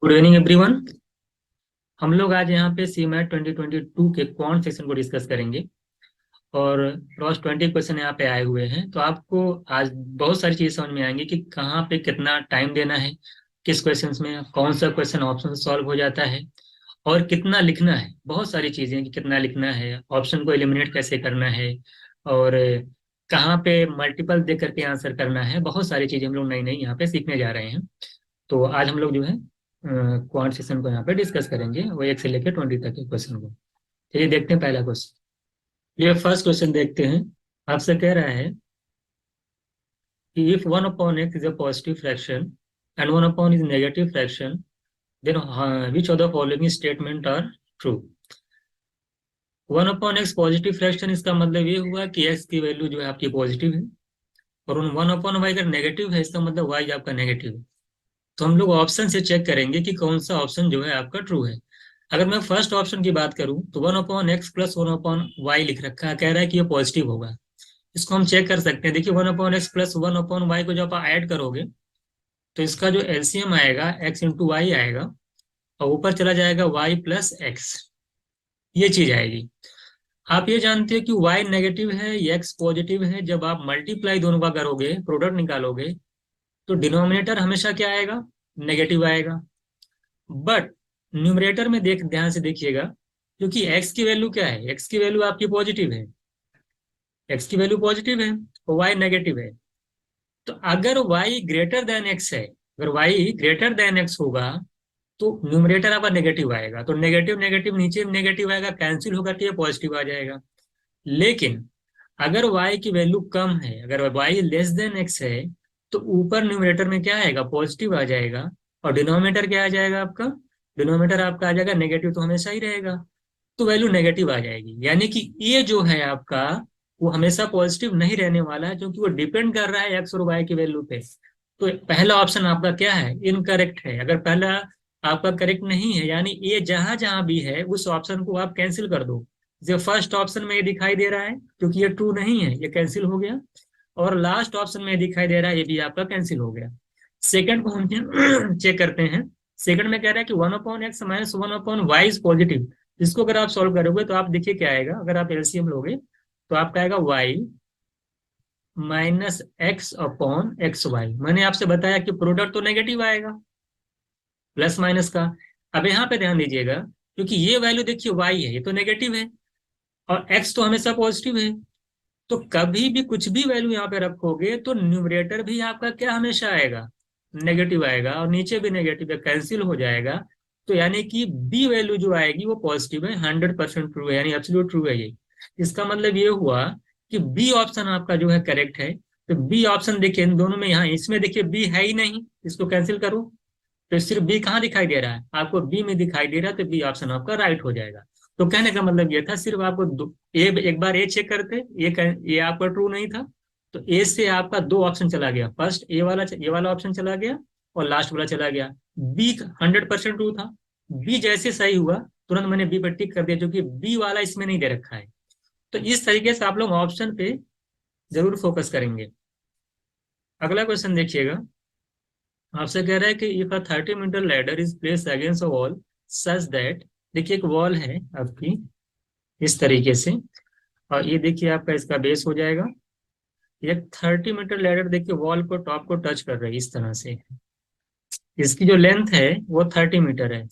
Good evening everyone. हम लोग आज यहाँ पे सी मैट 2022 के क्वांट सेक्शन को डिस्कस करेंगे और क्रॉस 20 क्वेश्चन यहाँ पे आए हुए हैं। तो आपको आज बहुत सारी चीज़ समझ में आएंगी कि कहाँ पे कितना टाइम देना है, किस क्वेश्चंस में कौन सा क्वेश्चन ऑप्शन से सॉल्व हो जाता है और कितना लिखना है। बहुत सारी चीज़ें कि कितना लिखना है, ऑप्शन को एलिमिनेट कैसे करना है और कहाँ पे मल्टीपल दे करके आंसर करना है। बहुत सारी चीज़ें हम लोग नई नई यहाँ पे सीखने जा रहे हैं। तो आज हम लोग जो है क्वांट सेक्शन को यहाँ पे डिस्कस करेंगे, वो 1 से लेकर 20 तक के क्वेश्चन को। चलिए देखते हैं पहला क्वेश्चन। ये फर्स्ट क्वेश्चन देखते हैं। आपसे कह रहा है कि if 1/x is a positive fraction and 1/, is negative fraction, then which of the following statement are true. 1/x positive fraction, इसका मतलब ये हुआ कि x की वैल्यू जो है आपकी पॉजिटिव है, और 1/y अगर नेगेटिव है इसका मतलब y आपका नेगेटिव है। तो हम लोग ऑप्शन से चेक करेंगे कि कौन सा ऑप्शन जो है आपका ट्रू है। अगर मैं फर्स्ट ऑप्शन की बात करूं तो 1/x प्लस 1/y लिख रखा है, कह रहा है कि ये पॉजिटिव होगा। इसको हम चेक कर सकते हैं। देखिए 1/x प्लस 1/y को जब आप ऐड करोगे तो इसका जो एलसीएम आएगा x इंटू वाई आएगा, और ऊपर चला जाएगा y प्लस एक्स, ये चीज आएगी। आप ये जानते हो कि y नेगेटिव है, x पॉजिटिव है। जब आप मल्टीप्लाई दोनों का करोगे, प्रोडक्ट निकालोगे, तो डिनोमिनेटर हमेशा क्या आएगा, नेगेटिव आएगा। बट न्यूमरेटर में ध्यान से देखिएगा, क्योंकि x की वैल्यू क्या है, x की वैल्यू आपकी पॉजिटिव है, x की वैल्यू पॉजिटिव है और y नेगेटिव है। तो अगर y ग्रेटर देन x है, अगर y ग्रेटर देन x होगा तो न्यूमरेटर आपका नेगेटिव आएगा। तो नेगेटिव नेगेटिव नीचे नेगेटिव आएगा, कैंसिल होकर के पॉजिटिव आ जाएगा। लेकिन अगर y की वैल्यू कम है, अगर y लेस देन x है, तो ऊपर न्यूमरेटर में क्या आएगा, पॉजिटिव आ जाएगा, और डिनोमिनेटर क्या आ जाएगा आपका, डिनोमिनेटर आपका आ जाएगा नेगेटिव, तो हमेशा ही रहेगा, तो वैल्यू नेगेटिव आ जाएगी। यानी कि ये जो है आपका, वो हमेशा पॉजिटिव नहीं रहने वाला है, क्योंकि वो डिपेंड कर रहा है एक्स और वाई की वैल्यू पे। तो पहला ऑप्शन आपका क्या है, इनकरेक्ट है। अगर पहला आपका करेक्ट नहीं है, यानी ये जहां जहां भी है उस ऑप्शन को आप कैंसिल कर दो। जो फर्स्ट ऑप्शन में ये दिखाई दे रहा है, क्योंकि ये ट्रू नहीं है, ये कैंसिल हो गया। और लास्ट ऑप्शन में दिखाई दे रहा है, ये भी आपका कैंसिल हो गया। सेकंड को हम चेक करते हैं। सेकंड में कह रहा है कि 1/x minus 1/y is positive. इसको अगर आप सॉल्व करोगे तो आप देखिए क्या आएगा, अगर आप एलसीएम लोगे तो आपका आएगा y minus x upon x y. मैंने आपसे बताया कि प्रोडक्ट तो नेगेटिव आएगा, प्लस माइनस का। अब यहाँ पे ध्यान दीजिएगा, क्योंकि ये वैल्यू देखिए y है, ये तो नेगेटिव है, और x तो हमेशा पॉजिटिव है। तो कभी भी कुछ भी वैल्यू यहाँ पे रखोगे तो न्यूमरेटर भी आपका क्या हमेशा आएगा, नेगेटिव आएगा, और नीचे भी नेगेटिव है, कैंसिल हो जाएगा। तो यानी कि बी वैल्यू जो आएगी वो पॉजिटिव है, 100% ट्रू है, यानी एब्सोल्यूट ट्रू है ये। इसका मतलब ये हुआ कि बी ऑप्शन आपका जो है करेक्ट है। तो बी ऑप्शन देखिए इन दोनों में, यहाँ इसमें देखिए बी है ही नहीं, इसको कैंसिल करो, तो सिर्फ बी कहाँ दिखाई दे रहा है आपको, बी में दिखाई दे रहा है, तो बी ऑप्शन आपका राइट हो जाएगा। तो कहने का मतलब ये था, सिर्फ आपको ए एक बार ए चेक करते, ये आपका ट्रू नहीं था, तो ए से आपका दो ऑप्शन चला गया, फर्स्ट ये वाला ऑप्शन चला गया और लास्ट वाला चला गया। बी 100% ट्रू था। बी जैसे सही हुआ तुरंत मैंने बी पर टिक कर दिया, क्योंकि बी वाला इसमें नहीं दे रखा है। तो इस तरीके से आप लोग ऑप्शन पे जरूर फोकस करेंगे। अगला क्वेश्चन देखिएगा। आपसे कह रहा है कि if a 30 meter ladder is place against a wall such that, देखिए एक वॉल है आपकी इस तरीके से, और ये देखिए आपका इसका बेस हो जाएगा। ये 30 मीटर लैडर देखिए वॉल को, टॉप को टच कर रही है इस तरह से। इसकी जो लेंथ है वो 30 मीटर है।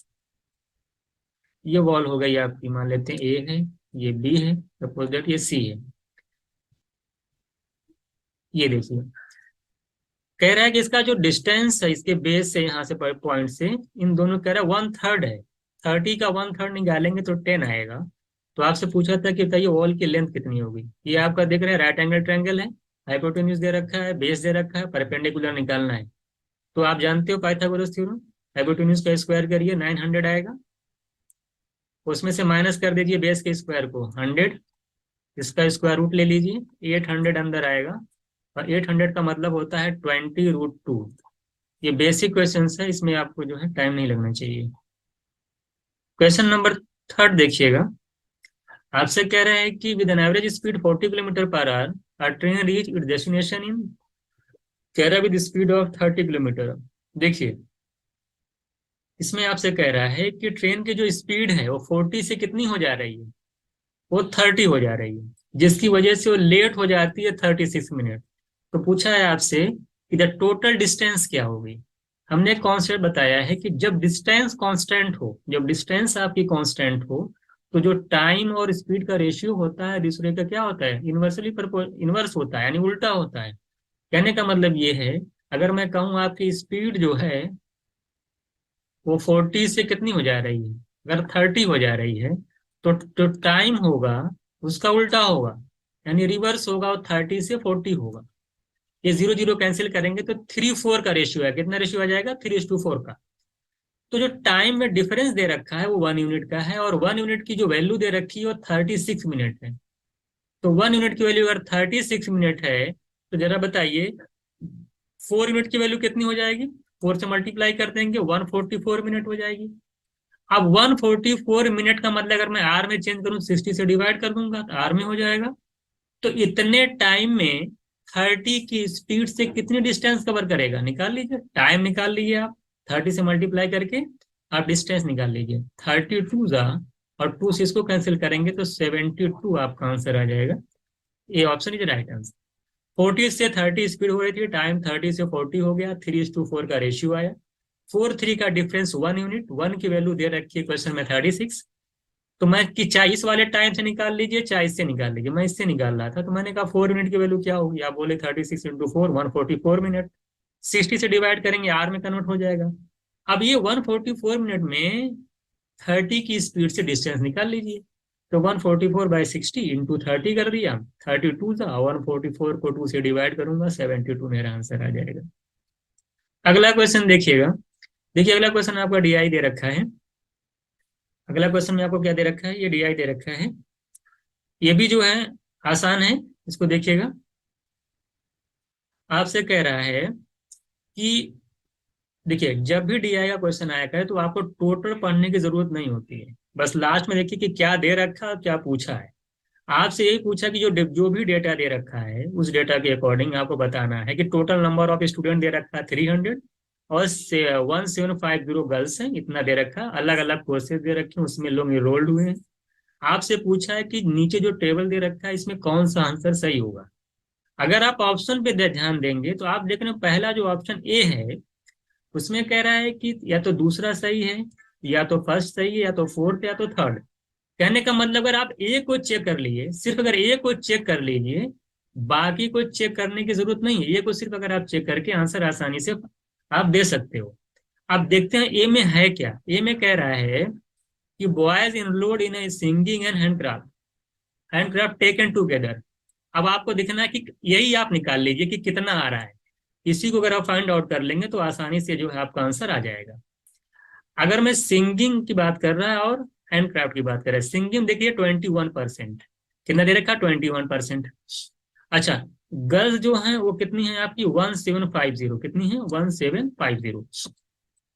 ये वॉल हो गई आपकी, मान लेते हैं ए है, ये बी है, सपोज दैट ये सी है। ये देखिए कह रहा है कि इसका जो डिस्टेंस है इसके बेस से, यहाँ से पॉइंट से, इन दोनों कह रहा है 1/3 है। 30 का 1/3 निकालेंगे तो 10 आएगा। तो आपसे पूछा था कि बताइए वॉल की लेंथ कितनी होगी। ये आपका देख रहे हैं राइट एंगल ट्रायंगल है, हाइपोटेन्यूज दे रखा है, बेस दे रखा है, परपेंडिकुलर निकालना है। तो आप जानते हो पाइथागोरस थ्योरम, हाइपोटेन्यूज का स्क्वायर करिए 900 आएगा, उसमें से माइनस कर दीजिए बेस के स्क्वायर को 100, इसका स्क्वायर रूट ले लीजिए, 800 अंदर आएगा, और 800 का मतलब होता है 20√2। ये बेसिक क्वेश्चन है, इसमें आपको जो है टाइम नहीं लगना चाहिए। क्वेश्चन नंबर थर्ड देखिएगा। आपसे कह रहे हैं कि with an average speed 40 kilometre per hour a train reach it destination in, कह रहा है विद स्पीड ऑफ 30 किलोमीटर। देखिए इसमें आपसे कह रहा है कि ट्रेन की जो स्पीड है वो 40 से कितनी हो जा रही है, वो 30 हो जा रही है, जिसकी वजह से वो लेट हो जाती है 36 मिनट। तो पूछा है आपसे कि द टोटल डिस्टेंस क्या होगी। हमने एक कॉन्सेप्ट बताया है कि जब डिस्टेंस कांस्टेंट हो, जब डिस्टेंस आपकी कांस्टेंट हो, तो जो टाइम और स्पीड का रेशियो होता है दूसरे का क्या होता है, इन्वर्सली इन्वर्स होता है, यानी उल्टा होता है। कहने का मतलब ये है, अगर मैं कहूँ आपकी स्पीड जो है वो 40 से कितनी हो जा रही है, अगर 30 हो जा रही है, तो टाइम होगा उसका उल्टा होगा, यानी रिवर्स होगा, और 30 से 40 होगा। ये जीरो जीरो कैंसिल करेंगे तो 3:4 का रेशियो है, कितना रेशियो आ जाएगा, 3:4 का। तो जो टाइम में डिफरेंस दे रखा है वो 1 यूनिट का है, और 1 यूनिट की जो वैल्यू दे रखी है वो 36 मिनट है। तो 1 यूनिट की वैल्यू अगर 36 मिनट है, तो जरा बताइए 4 यूनिट की वैल्यू कितनी हो जाएगी, 4 से मल्टीप्लाई कर देंगे 144 मिनट हो जाएगी। अब 144 मिनट का मतलब अगर मैं आर में चेंज करूं, 60 से डिवाइड कर दूंगा तो आर में हो जाएगा। तो इतने टाइम में 30 की स्पीड से कितनी डिस्टेंस कवर करेगा, निकाल लीजिए, टाइम निकाल लीजिए आप, 30 से मल्टीप्लाई करके आप डिस्टेंस निकाल लीजिए। 32 जा और 2 से इसको कैंसिल करेंगे तो 72 आपका आंसर आ जाएगा। ये ऑप्शन इज राइट आंसर। 40 से 30 स्पीड हो रही थी, टाइम 30 से 40 हो गया, 3:4 का रेशियो आया। 4 3 का डिफरेंस 1 यूनिट, वन की वैल्यू दे रखी है क्वेश्चन में 36। तो मैं कि चाहे इस वाले टाइम से निकाल लीजिए चाहे इससे निकाल लीजिए, मैं इससे निकाल रहा था, तो मैंने कहा 4 यूनिट की वैल्यू क्या होगी, आप बोले 36 × 4 144 मिनट। 60 से डिवाइड करेंगे आर में कन्वर्ट हो जाएगा। अब ये 144 मिनट में 30 की स्पीड से डिस्टेंस निकाल लीजिए। तो 144/60 इंटू 30 कर दिया, 32 था, 144 को 2 से डिवाइड करूंगा, 72 मेरा आंसर आ जाएगा। अगला क्वेश्चन देखिएगा। देखिए अगला क्वेश्चन आपका डीआई दे रखा है। अगला क्वेश्चन में आपको क्या दे रखा है, ये डीआई दे रखा है। ये भी जो है आसान है, इसको देखिएगा। आपसे कह रहा है कि देखिए जब भी डीआई का क्वेश्चन आया करे तो आपको टोटल पढ़ने की जरूरत नहीं होती है, बस लास्ट में देखिए कि क्या दे रखा है और क्या पूछा है। आपसे यही पूछा कि जो भी डेटा दे रखा है उस डेटा के अकॉर्डिंग आपको बताना है कि total number of student they रखा है 300, और 1750 गर्ल्स हैं, इतना दे रखा है, अलग अलग कोर्सेज दे रखे हैं, उसमें लोग इनरोल्ड हुए हैं। आपसे पूछा है कि नीचे जो टेबल दे रखा है इसमें कौन सा आंसर सही होगा। अगर आप ऑप्शन पे ध्यान देंगे तो आप देख रहे हैं पहला जो ऑप्शन ए है उसमें कह रहा है कि या तो दूसरा सही है, या तो फर्स्ट सही है, या तो फोर्थ, या तो थर्ड। कहने का मतलब अगर आप ए को चेक कर लिए, सिर्फ अगर ए को चेक कर लीजिए, बाकी को चेक करने की जरूरत नहीं है। ए को सिर्फ अगर आप चेक करके आंसर आसानी से आप दे सकते हो। अब देखते हैं ए में है क्या। ए में कह रहा है कि boys enrolled in singing and handcraft taken together. अब आपको दिखना है कि यही आप निकाल लीजिए कि कितना आ रहा है। इसी को अगर आप फाइंड आउट कर लेंगे तो आसानी से जो है आपका आंसर आ जाएगा। अगर मैं सिंगिंग की बात कर रहा है और हैंडक्राफ्ट की बात कर रहा है, सिंगिंग देखिए 21%, कितना दे रखा, 21%। अच्छा, गर्ल्स जो है वो कितनी है आपकी, 1750, कितनी है 1750।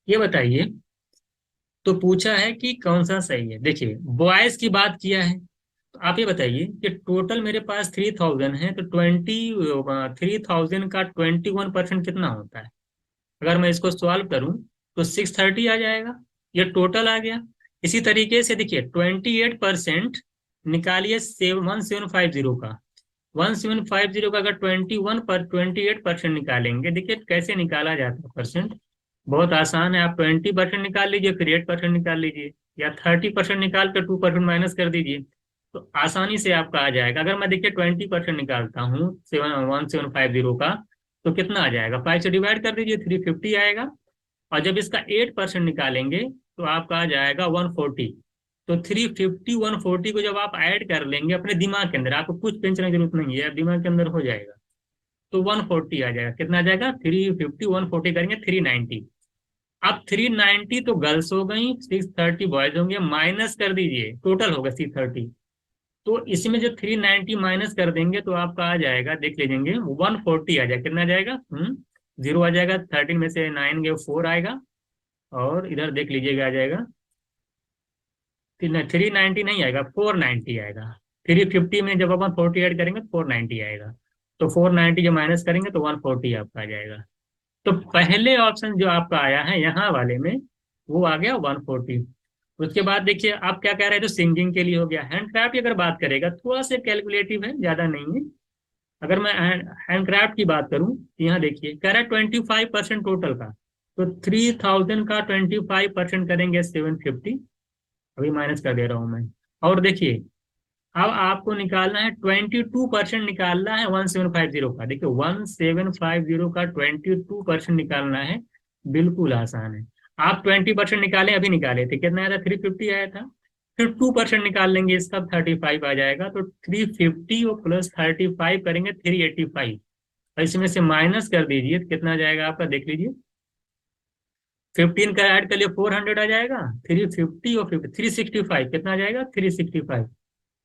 ये बताइए, तो पूछा है कि कौन सा सही है। देखिए बॉयज की बात किया है, तो आप ये बताइए कि टोटल मेरे पास 3000 है, तो 3000 का 21% कितना होता है। अगर मैं इसको सॉल्व करूं तो 630 आ जाएगा, ये टोटल आ गया। इसी तरीके से देखिए 28% निकालिए 1750 का। 1750 का अगर 28% निकालेंगे, देखिए कैसे निकाला जाता है परसेंट, बहुत आसान है। आप 20% निकाल लीजिए, फिर 8% निकाल लीजिए, या 30% निकाल कर 2% माइनस कर दीजिए, तो आसानी से आपका आ जाएगा। अगर मैं देखिए 20% निकालता हूँ 1750 का, तो कितना आ जाएगा, 5 से डिवाइड कर दीजिए, 350 आएगा। और जब इसका 8% निकालेंगे तो आपका आ जाएगा 140। तो 350 140 को जब आप ऐड कर लेंगे अपने दिमाग के अंदर, आपको कुछ पेंचने की जरूरत नहीं है, दिमाग के अंदर हो जाएगा, तो 140 आ जाएगा। कितना आ जाएगा, 350 140 करेंगे 390। अब 390 तो गर्ल्स हो गई, 630 बॉयज होंगे, माइनस कर दीजिए, टोटल होगा 630। तो इसमें जो 390 माइनस कर देंगे तो आपका आ जाएगा, देख लीजिए 140 आ जाएगा। कितना आ जाएगा, जीरो आ जाएगा, 13 में से 9 गए 4 आएगा, और इधर देख लीजिएगा आ जाएगा 390 नहीं आएगा, 490 आएगा। 350 में जब अपन 40 ऐड करेंगे तो 490 आएगा। तो 490 जो माइनस करेंगे तो 140 आपका आ जाएगा। तो पहले ऑप्शन जो आपका आया है यहाँ वाले में, वो आ गया 140। उसके बाद देखिए आप क्या कह रहे हैं, तो सिंगिंग के लिए हो गया। हैंडक्राफ्ट की अगर बात करेगा थोड़ा सा कैलकुलेटिव है, ज्यादा नहीं है। अगर मैं हैंडक्राफ्ट की बात करूं तो यहाँ देखिए कह रहा है 25% टोटल का, तो 3000 का 25% करेंगे 750। अभी माइनस कर दे रहा हूं मैं। और देखिए अब आपको निकालना है 22% निकालना है 1750 का। देखिए 1750 का 22% निकालना है, बिल्कुल आसान है। आप 20% निकालें, अभी निकाले थे, कितना आया था, 350 आया था। फिर 2% निकाल लेंगे इसका, 35 आ जाएगा। तो 350 और प्लस 35 करेंगे 385। और इसमें से माइनस कर दीजिए तो कितना आ जाएगा आपका, देख लीजिए। 15 का ऐड कर लिए 400 आ जाएगा। 350 और 50 365 कितना आ जाएगा, 365।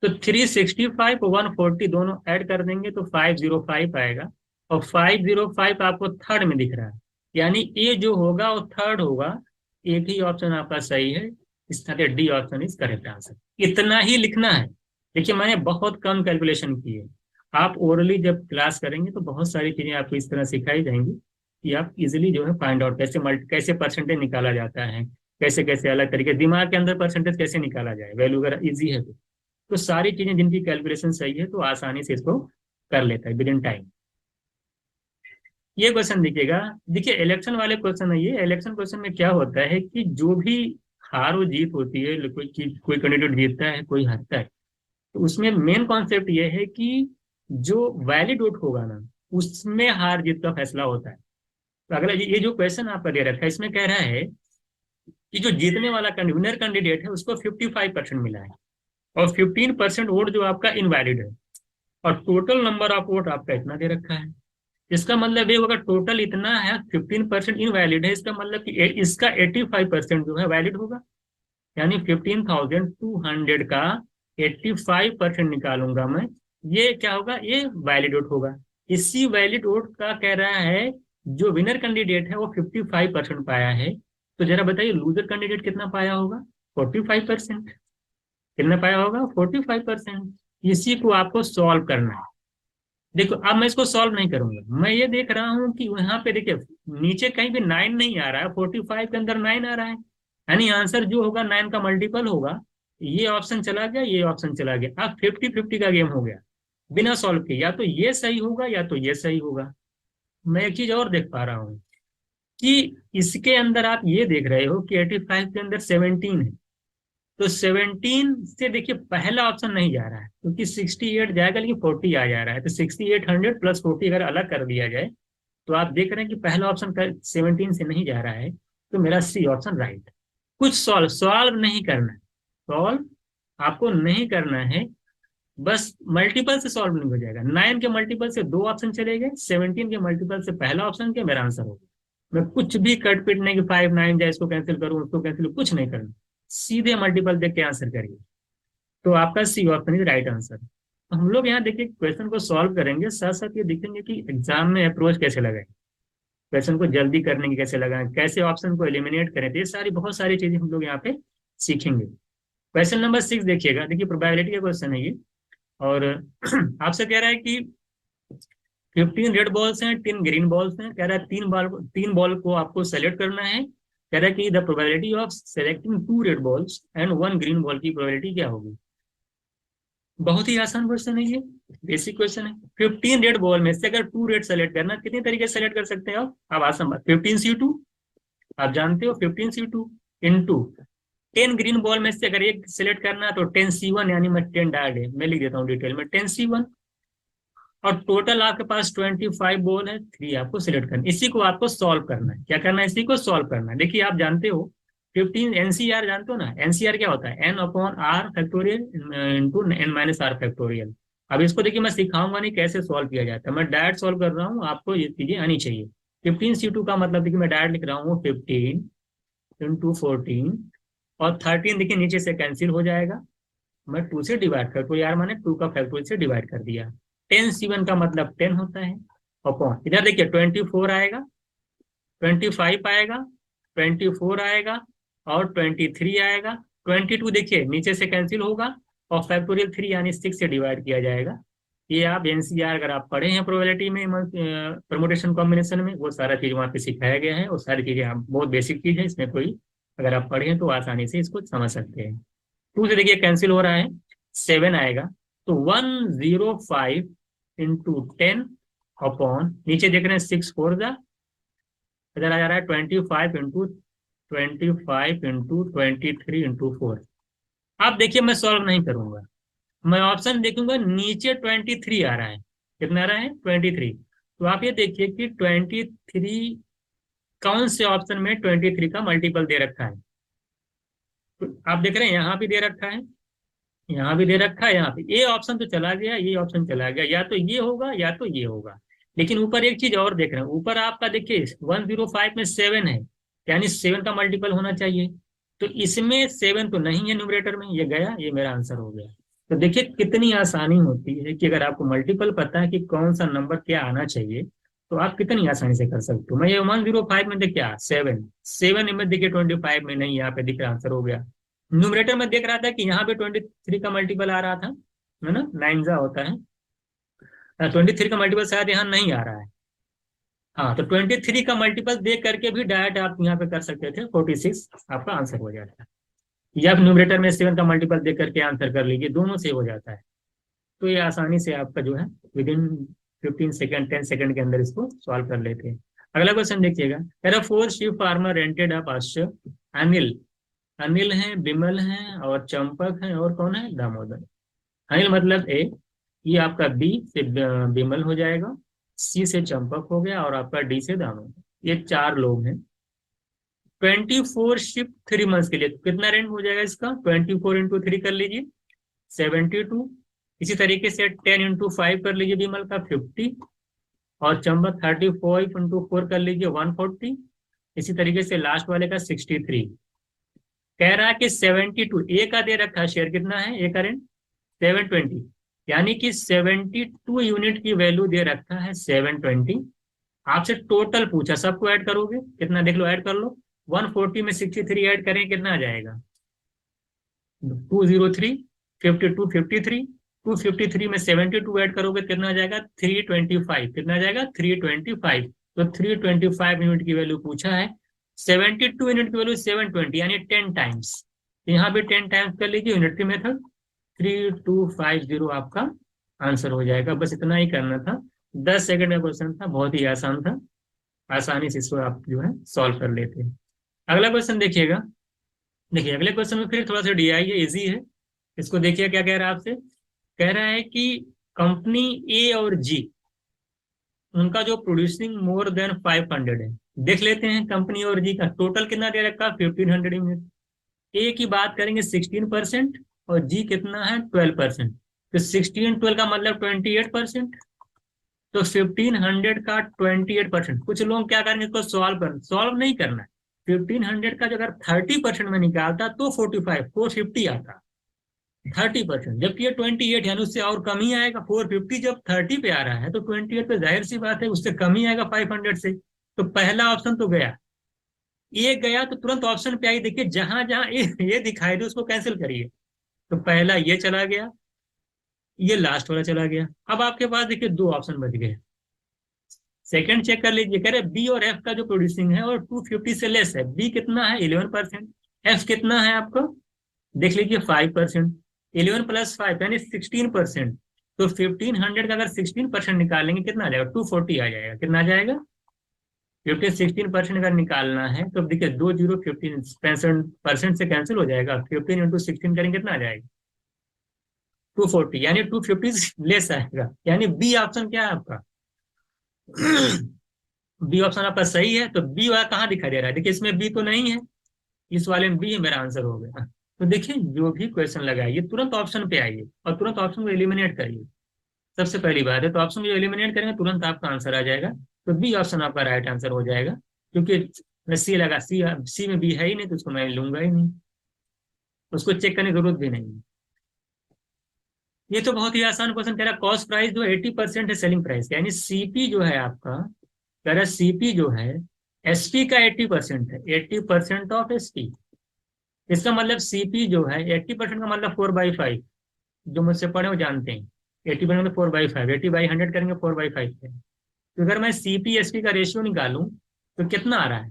तो 365 और 140 दोनों ऐड कर देंगे तो 505 आएगा। और 505 आपको थर्ड में दिख रहा है, यानी ए जो होगा वो थर्ड होगा। एक ही ऑप्शन आपका सही है, इसका D option is correct answer. इतना ही लिखना है। देखिए मैंने बहुत कम कैलकुलेशन की है। आप ओरली जब क्लास करेंगे तो बहुत सारी चीजें आपको इस तरह सिखाई जाएंगी कि आप इजिली जो है फाइंड आउट कैसे परसेंटेज निकाला जाता है, कैसे कैसे अलग तरीके दिमाग के अंदर परसेंटेज कैसे निकाला जाए, वैल्यू अगर इजी है तो सारी चीजें जिनकी कैलकुलेशन सही है तो आसानी से इसको कर लेता है विद इन टाइम। ये क्वेश्चन देखिएगा। देखिए इलेक्शन वाले क्वेश्चन है ये। इलेक्शन क्वेश्चन में क्या होता है कि जो भी हार और जीत होती है, कोई कैंडिडेट जीतता है कोई हारता है, तो उसमें मेन कॉन्सेप्ट ये है कि जो वैलिड वोट होगा ना, उसमें हार जीत का फैसला होता है। तो अगला ये जो क्वेश्चन आपका दे रखा है इसमें कह रहा है कि जो जीतने वाला विनर कैंडिडेट है उसको 55% मिला है, और 15% वोट जो आपका इनवैलिड है, और टोटल नंबर ऑफ वोट आपका इतना दे रखा है। इसका मतलब ये होगा टोटल इतना है, 15% इनवैलिड है, इसका मतलब कि इसका 85% जो है वैलिड होगा। यानी 15,200 का 85% निकालूंगा मैं, ये क्या होगा, ये वैलिड वोट होगा। इसी वैलिड वोट का कह रहा है जो विनर कैंडिडेट है वो 55% पाया है। तो जरा बताइए लूजर कैंडिडेट कितना पाया होगा, 45%। कितना पाया होगा, 45%। इसी को आपको सॉल्व करना है। देखो अब मैं इसको सॉल्व नहीं करूंगा, मैं ये देख रहा हूं कि यहाँ पे देखिए नीचे कहीं भी 9 नहीं आ रहा है, 45 के अंदर 9 आ रहा है, यानी आंसर जो होगा 9 का मल्टीपल होगा। ये ऑप्शन चला गया, ये ऑप्शन चला गया, अब 50-50 का गेम हो गया बिना सॉल्व के। या तो ये सही होगा या तो ये सही होगा। मैं एक चीज और देख पा रहा हूँ कि इसके अंदर आप ये देख रहे हो कि 85 के अंदर 17 है। तो 17 से देखिए पहला ऑप्शन नहीं जा रहा है क्योंकि 68 जाएगा, लेकिन 40 आ जा रहा है। तो 6800 प्लस 40 अगर अलग कर दिया जाए तो आप देख रहे हैं कि पहला ऑप्शन 17 से नहीं जा रहा है। तो मेरा सी ऑप्शन राइट। कुछ सॉल्व सॉल्व नहीं करना है, सॉल्व आपको नहीं करना है, बस मल्टीपल से सॉल्व नहीं हो जाएगा। 9 के मल्टीपल से दो ऑप्शन चले गए, 17 के मल्टीपल से पहला ऑप्शन के मेरा आंसर होगा। मैं कुछ भी कट पिट नहीं कि 5 9 जाए, इसको कैंसिल करूं उसको कैंसिल, कुछ नहीं करना, सीधे मल्टीपल देख के आंसर करिए। तो आपका C option is right answer. हम लोग यहाँ देखिए क्वेश्चन को सॉल्व करेंगे, साथ साथ ये देखेंगे कि एग्जाम में अप्रोच कैसे लगाएं, क्वेश्चन को जल्दी करने की कैसे लगाएं, कैसे ऑप्शन को एलिमिनेट करें। तो ये सारी बहुत सारी चीजें हम लोग यहाँ पे सीखेंगे। क्वेश्चन नंबर 6 देखिएगा। देखिए प्रोबेबिलिटी का क्वेश्चन है ये, और आपसे कह रहा है कि 15 रेड बॉल्स हैं, 10 ग्रीन बॉल्स हैं। कह रहा है 3 बॉल को आपको सेलेक्ट करना है। कह रहा है कि the probability of selecting 2 red balls and 1 green ball की प्रोबेबिलिटी क्या होगी। बहुत ही आसान क्वेश्चन है ये, बेसिक क्वेश्चन है। 15 रेड बॉल में से अगर 2 रेड सेलेक्ट करना, कितने तरीके से सेलेक्ट कर सकते हैं आप, अब आसान बात, 15C2 आप जानते हो, 15C2 इंटू 10 ग्रीन बॉल में से अगर एक सिलेक्ट करना तो 10C1, यानी मैं 10 डाल दे, मैं लिख देता हूँ डिटेल में 10C1। और टोटल आपके पास 25 बॉल है, 3 आपको सिलेक्ट करना, इसी को आपको सॉल्व करना है। क्या करना है, इसी को सॉल्व करना है। देखिए आप जानते हो 15 एनसीआर जानते हो ना, एनसीआर क्या होता है, n/r factorial into n-r factorial. अब इसको देखिए मैं सिखाऊंगा नहीं कैसे सॉल्व किया जाता है, मैं डायरेक्ट सॉल्व कर रहा हूँ, आपको ये चीजें आनी चाहिए। 15C2 का मतलब देखिए मैं डायरेक्ट लिख रहा हूँ 15 इंटू 14, और 13 देखिए नीचे से कैंसिल हो जाएगा, मैं 2 से डिवाइड कर, तो यार मैंने 2 का फैक्टोरियल से डिवाइड कर दिया। 10C1 का मतलब 10 होता है, अपॉन इधर देखिए 24 आएगा, 25 आएगा, 24 आएगा, और 23 आएगा। 22 देखिए नीचे से कैंसिल होगा, और फैक्टोरियल 3 यानी 6 से डिवाइड किया जाएगा। ये आप एनसीआर अगर आप पढ़े हैं प्रोबेबिलिटी में, परमुटेशन कॉम्बिनेशन में, वो सारा चीज वहाँ पे सिखाया गया है, और सारी चीजें आप बहुत बेसिक चीज है, इसमें कोई अगर आप पढ़ें तो आसानी से इसको समझ सकते हैं। 2 से देखिए कैंसिल हो रहा है, 7 आएगा। तो 105 इंटू 10 अपॉन, नीचे देख रहे हैं 6 4 जा, इधर आ जा रहा है 25 इंटू आप देखिए मैं सॉल्व नहीं करूंगा, मैं ऑप्शन देखूंगा, नीचे 23 आ रहा है। कितना आ रहा है? 23। तो आप ये देखिए कि 23 कौन से ऑप्शन में 23 का मल्टीपल दे रखा है। तो आप देख रहे हैं यहाँ भी दे रखा है, यहाँ भी दे रखा है, यहाँ पे ये ऑप्शन तो चला गया, ये ऑप्शन चला गया, या तो ये होगा या तो ये होगा। लेकिन ऊपर एक चीज और देख रहे हैं, ऊपर आपका देखिए 105 में 7 है, यानी 7 का मल्टीपल होना चाहिए। तो इसमें 7 तो नहीं है न्यूमरेटर में, ये गया, ये मेरा आंसर हो गया। तो देखिए कितनी आसानी होती है कि अगर आपको मल्टीपल पता है कि कौन सा नंबर क्या आना चाहिए, तो आप कितनी आसानी से कर सकते हो। मैं ये 105 में देखिए 7 में देखिए 25 में नहीं, यहाँ पे दिख रहा, आंसर हो गया। न्यूमरेटर में देख रहा था कि यहाँ पे 23 का मल्टीपल आ रहा था, है ना, 9 जा होता है, 23 का मल्टीपल शायद यहाँ नहीं आ रहा है। हाँ, तो 23 का मल्टीपल देख करके भी डायरेक्ट आप यहाँ पे कर सकते थे, 46 आपका आंसर हो जाता है। या आप न्यूमरेटर में 7 का मल्टीपल देख करके आंसर कर लीजिए, दोनों से हो जाता है। तो ये आसानी से आपका जो है विद इन 15 सेकेंड 10 सेकेंड के अंदर इसको सॉल्व कर लेते हैं। अगला क्वेश्चन देखिएगा, कह रहा 4 sheep farmer rented a pasture. Anil, Anil है, बिमल है और चंपक है, और कौन है? दामोदर। अनिल मतलब ए, ये आपका बी से बिमल हो जाएगा, सी से चंपक हो गया, और आपका डी से दामोदर। ये 4 लोग हैं। 24 शिफ्ट 3 मंथ्स के लिए, तो कितना रेंट हो जाएगा इसका? 24 इंटू 3 कर लीजिए, 72। इसी तरीके से 10 इंटू 5 कर लीजिए, बिमल का 50, और चंबक 35 इंटू 4 कर लीजिए, 140। इसी तरीके से लास्ट वाले का 63। कह रहा है कि 72 ए का दे रखा है, शेयर कितना है ए का रेंट? 720, यानी कि 72 यूनिट की वैल्यू दे रखा है 720। आपसे टोटल पूछा, सबको ऐड करोगे कितना, देख लो, ऐड कर लो। 140 में 63 ऐड करें कितना आ जाएगा? 203, 52 53, 253 में 72 ऐड करोगे कितना आ जाएगा? 325। कितना आ जाएगा? 325। तो 325 यूनिट की वैल्यू पूछा है, 72 यूनिट की वैल्यू 720, यानी 10 टाइम्स। यहाँ पे 10 टाइम्स कर लीजिए, यूनिटरी मेथड, 3250 आपका आंसर हो जाएगा। बस इतना ही करना था, 10 सेकंड का क्वेश्चन था, बहुत ही आसान था, आसानी से इसको आप जो है सॉल्व कर लेते हैं। अगला क्वेश्चन देखिएगा, देखिए अगले क्वेश्चन में फिर थोड़ा सा डीआई है, इजी है। इसको देखिए क्या कह रहा है आपसे, कह रहा है कि कंपनी ए और जी, उनका जो प्रोड्यूसिंग मोर देन 500 है। देख लेते हैं कंपनी और जी का टोटल कितना दे रखा, 1500 यूनिट। ए की बात करेंगे 16%, और जी कितना है 12%। तो 16 12 का मतलब 28%। तो 1500 का 28%, कुछ लोग क्या करेंगे, इसको सॉल्व नहीं करना है। 1500 का जो अगर 30% में निकालता तो 450 आता, 30%, जबकि ये 28, यानी उससे और कम ही आएगा। 450 जब 30 पे आ रहा है तो 28 पे जाहिर सी बात है उससे कम ही आएगा 500 से। तो पहला ऑप्शन तो गया, ये गया, तो तुरंत ऑप्शन पे आई, देखिए जहां जहां ये दिखाई दे उसको कैंसिल करिए। तो पहला ये चला गया, ये लास्ट वाला चला गया। अब आपके पास देखिए 2 ऑप्शन बच गए। सेकंड चेक कर लीजिए, कह रहे बी और एफ का जो प्रोड्यूसिंग है और 250 से लेस है। बी कितना है? 11%। एफ कितना है आपको? देख लीजिए 5%। 11 + 5 यानी 16%। तो 1500 का अगर 16% निकालेंगे कितना आ जाएगा? 240 आ जाएगा। कितना आ जाएगा? 16% अगर निकालना है तो देखिए 20 15% से कैंसिल हो जाएगा। 15 × 16 करेंगे कितना आ जाएगा? 240, यानी 250 लेस आएगा। यानी बी ऑप्शन क्या है आपका? बी ऑप्शन आपका सही है। तो बी वाला कहाँ दिखाई दे रहा है? देखिए इसमें बी तो नहीं है, इस वाले में बी है, मेरा आंसर हो गया। तो देखिए जो भी क्वेश्चन लगाइए तुरंत ऑप्शन पे आइए और तुरंत ऑप्शन को एलिमिनेट करिए। सबसे पहली बात है, तो ऑप्शन को एलिमिनेट करेंगे तुरंत आपका आंसर आ जाएगा। तो बी ऑप्शन आपका राइट आंसर हो जाएगा, क्योंकि सी लगा, सी में बी है ही नहीं, तो उसको मैं लूंगा ही नहीं, उसको चेक करने की जरूरत भी नहीं है। ये तो बहुत ही आसान क्वेश्चन कह रहा है, कॉस्ट प्राइस जो 80% है सेलिंग प्राइस, यानी सीपी जो है आपका, कह रहा है सीपी जो है एसपी का 80% है, 80% ऑफ एसपी। इसका मतलब सीपी जो है 80% का मतलब 4/5, जो मुझसे पढ़े वो जानते हैं। 80% मतलब 4/5, 80/100 करेंगे 4/5 है। तो अगर मैं सीपी एसपी का रेशियो निकालूं तो कितना आ रहा है?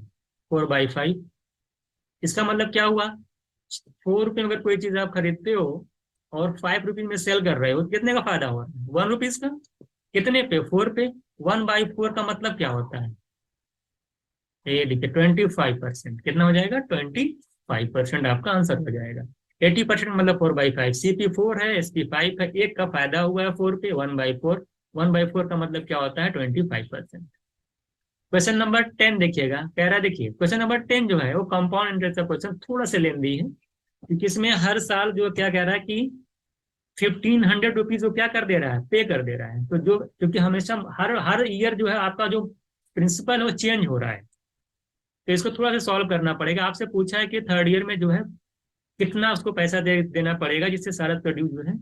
4/5। इसका मतलब क्या हुआ, 4 रुपये में अगर कोई चीज आप खरीदते हो और 5 रुपीज में सेल कर रहे हो तो कितने का फायदा हो रहा है, 1 रुपीज का। कितने पे, 4 पे। 1/4 का मतलब क्या होता है, ये देखिए 25%। कितना हो जाएगा, 25% आपका आंसर हो जाएगा। 80% मतलब 4/5। CP 4 है, SP 5 है, एक का फायदा हुआ है 4 पे, 1/4। 1/4 का मतलब क्या होता है, 25%। क्वेश्चन नंबर 10 देखिएगा, कह रहा है, देखिए क्वेश्चन नंबर 10 जो है वो कंपाउंड इंटरेस्ट का क्वेश्चन थोड़ा सा लेंदी है, क्योंकि इसमें हर साल जो क्या कह रहा है कि 1,500 रुपीज वो क्या कर दे रहा है, पे कर दे रहा है। तो जो, क्योंकि हमेशा हर हर ईयर जो है आपका जो प्रिंसिपल है वो चेंज हो रहा है, तो इसको थोड़ा सा सॉल्व करना पड़ेगा। आपसे पूछा है कि थर्ड ईयर में जो है कितना उसको पैसा देना पड़ेगा जिससे सारा प्रोड्यूस जो है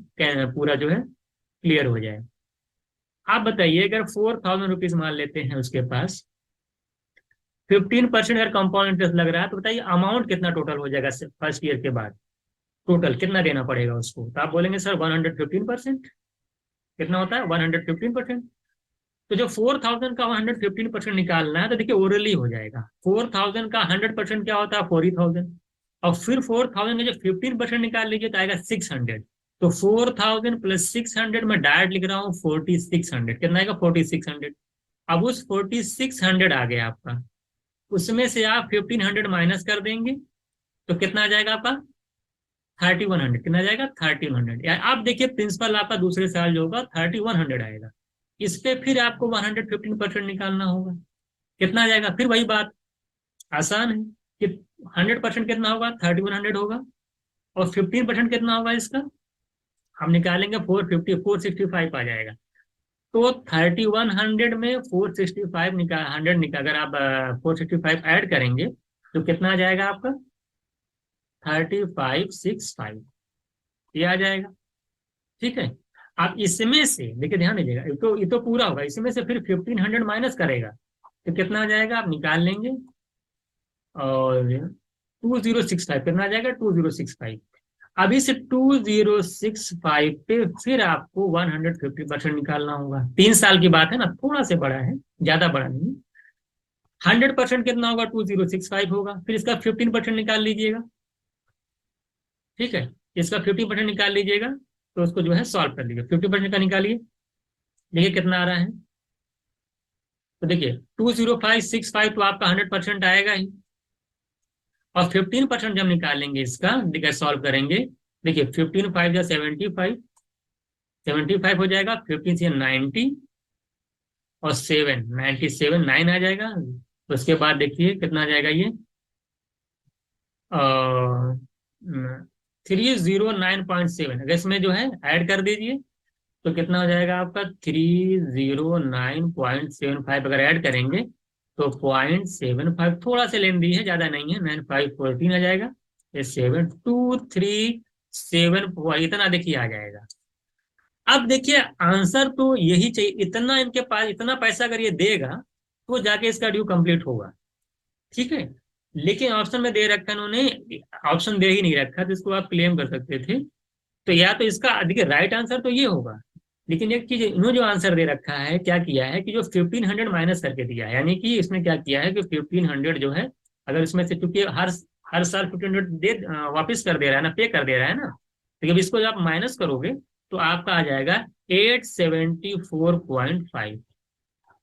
पूरा जो है क्लियर हो जाए। आप बताइए, अगर 4,000 रुपीज मान लेते हैं उसके पास, 15% अगर कंपाउंड इंटरेस्ट लग रहा है, तो बताइए अमाउंट कितना टोटल हो जाएगा फर्स्ट ईयर के बाद, टोटल कितना देना पड़ेगा उसको। तो आप बोलेंगे सर 115%। कितना होता है, 115%। तो जो 4,000 का 115% निकालना है, तो देखिए ओरली हो जाएगा। 4,000 का 100% क्या होता है, 40,000। और फिर 4,000 का जो 15% निकाल लीजिए तो आएगा 600। तो 4,000 प्लस 600 में डायरेक्ट लिख रहा हूँ 4,600। कितना आएगा, 4,600। अब उस 4,600 आ गया आपका, उसमें से आप 1,500 माइनस कर देंगे तो कितना आ जाएगा आपका, 3,100। कितना आ जाएगा, 3,100। या आप देखिए प्रिंसिपल आपका दूसरे साल जो होगा 3,100 आएगा। इस पे फिर आपको 115% निकालना होगा। कितना आ जाएगा, फिर वही बात, आसान है कि 100% कितना होगा, 3,100 होगा। और 15% कितना होगा इसका, हम निकालेंगे 465 आ जाएगा। तो 3,100 में 465 निकाल 100 निकाल, अगर आप 465 ऐड करेंगे तो कितना आ जाएगा आपका, 3,565, ये आ जाएगा। ठीक है। आप इसमें से देखिए, ध्यान दीजिएगा, ये तो पूरा होगा, इसमें से फिर 1,500 माइनस करेगा तो कितना आ जाएगा, आप निकाल लेंगे। और 2,065 कितना आ जाएगा, 2,065। अब इस 2,065 पे फिर आपको 150% निकालना होगा। 3 साल की बात है ना, थोड़ा से बड़ा है, ज्यादा बड़ा नहीं। 100% कितना होगा, 2,065 होगा। फिर इसका 15% निकाल लीजिएगा। ठीक है, इसका 50% निकाल लीजिएगा, तो उसको जो है सॉल्व कर लीजिए। 50% का निकालिए, देखिए कितना आ रहा है। तो देखिए 2,065 तो आपका 100% आएगा ही। और 15% जब निकालेंगे इसका, देखिए सॉल्व करेंगे, देखिए 15 5 या 75, 75 हो जाएगा। 15 से 90, और 7 97, 9 आ जाएगा। उसके बाद देखिए कितना आ जाएगा ये, 309.7। अगर इसमें जो है ऐड कर दीजिए तो कितना हो जाएगा आपका, 309.75। अगर ऐड करेंगे तो 0.75, थोड़ा सा लेंदी है, ज्यादा नहीं है। 9,514 आ जाएगा। ये 7,237 इतना देखिए आ जाएगा। अब देखिए आंसर तो यही चाहिए, इतना इनके पास, इतना पैसा अगर ये देगा तो जाके इसका ड्यू कंप्लीट होगा। ठीक है। लेकिन ऑप्शन में दे रखा इन्होंने, ऑप्शन दे ही नहीं रखा, तो इसको आप क्लेम कर सकते थे। तो या तो इसका देखिए राइट आंसर तो ये होगा। लेकिन एक चीज, इन्होंने जो आंसर दे रखा है, क्या किया है कि जो 1,500 माइनस करके दिया है, यानी कि इसमें क्या किया है कि 1,500 जो है, अगर इसमें से, क्योंकि हर हर साल 1,500 वापिस कर दे रहा है ना, पे कर दे रहा है ना, तो जब इसको जब आप माइनस करोगे तो आपका आ जाएगा 874.5।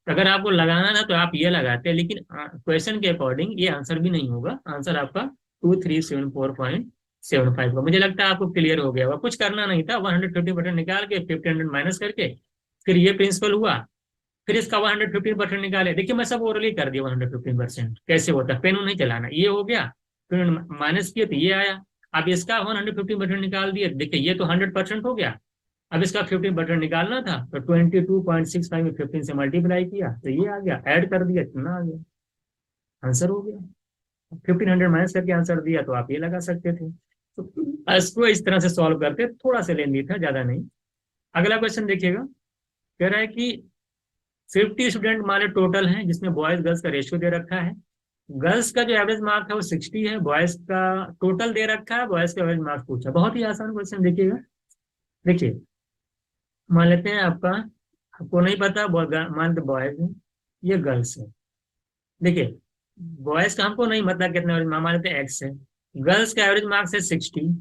अगर आपको लगाना था तो आप ये लगाते, लेकिन क्वेश्चन के अकॉर्डिंग ये आंसर भी नहीं होगा। आंसर आपका 2,374.75 का। मुझे लगता है आपको क्लियर हो गया होगा, कुछ करना नहीं था। 150% निकाल के 1,500 माइनस करके फिर ये प्रिंसिपल हुआ, फिर इसका 115% निकाले। देखिए मैं सब ओरली कर दिया, 115% कैसे होता है, पेन नहीं चलाना। ये हो गया, फिर माइनस किए तो ये आया। अब इसका 115% निकाल दिए, देखिए ये तो 100% हो गया। अब इसका 15% निकालना था, तो 22.65 में 15 से मल्टीप्लाई किया तो ये आ गया, ऐड कर दिया, कितना आ गया, आंसर हो गया। 1,500 माइनस करके आंसर दिया, तो आप ये लगा सकते थे। तो इसको इस तरह से सॉल्व करते, थोड़ा सा लेंदी था, ज्यादा नहीं। अगला क्वेश्चन देखिएगा, कह रहा है कि 50 स्टूडेंट हमारे टोटल हैं, जिसमें बॉयज गर्ल्स का रेशियो दे रखा है। गर्ल्स का जो एवरेज मार्क है वो 60 है, बॉयज का टोटल दे रखा है, बॉयज का एवरेज मार्क पूछा। बहुत ही आसान क्वेश्चन, देखिएगा। देखिए मान लेते हैं आपका, आपको नहीं पता, मान लो बॉयज है, ये गर्ल्स है। देखिए बॉयज का हमको नहीं मतलब कितना एवरेज, हमारे तो एक्स है। गर्ल्स का एवरेज मार्क्स है 60,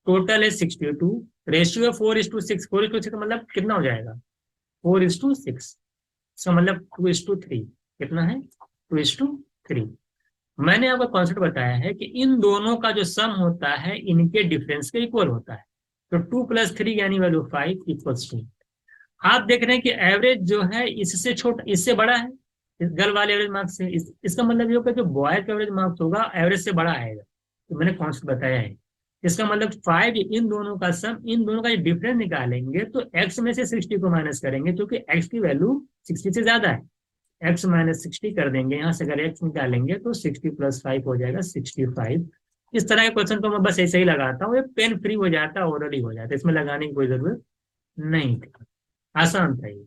टोटल है 62, रेशियो 4:6, 4:6 मतलब कितना हो जाएगा, 4:6, इसका मतलब 2:3, कितना है, 2:3। मैंने आपको कॉन्सेप्ट बताया है कि इन दोनों का जो सम होता है इनके डिफरेंस के इक्वल होता है। तो 2+3 यानी वैल्यू 5 = 2। आप देख रहे हैं कि एवरेज जो है इससे छोटा, इससे बड़ा है इस गर्ल वाले एवरेज मार्क्स से। इसका मतलब ये होगा जो बॉय का एवरेज मार्क्स होगा एवरेज से बड़ा आएगा। तो मैंने कॉन्सेप्ट बताया है। इसका मतलब 5, इन दोनों का सम, इन दोनों का जो डिफरेंस निकालेंगे तो एक्स में से 60 को माइनस करेंगे क्योंकि एक्स की वैल्यू 60 से ज्यादा है। x - 60 कर देंगे, यहाँ से अगर x निकालेंगे तो 60 + 5 हो जाएगा 65। इस तरह के क्वेश्चन को मैं बस ऐसे ही लगाता हूँ, ये पेन फ्री हो जाता है, ओरली हो जाता है, इसमें लगाने की कोई जरूरत नहीं थी। आसान था ये।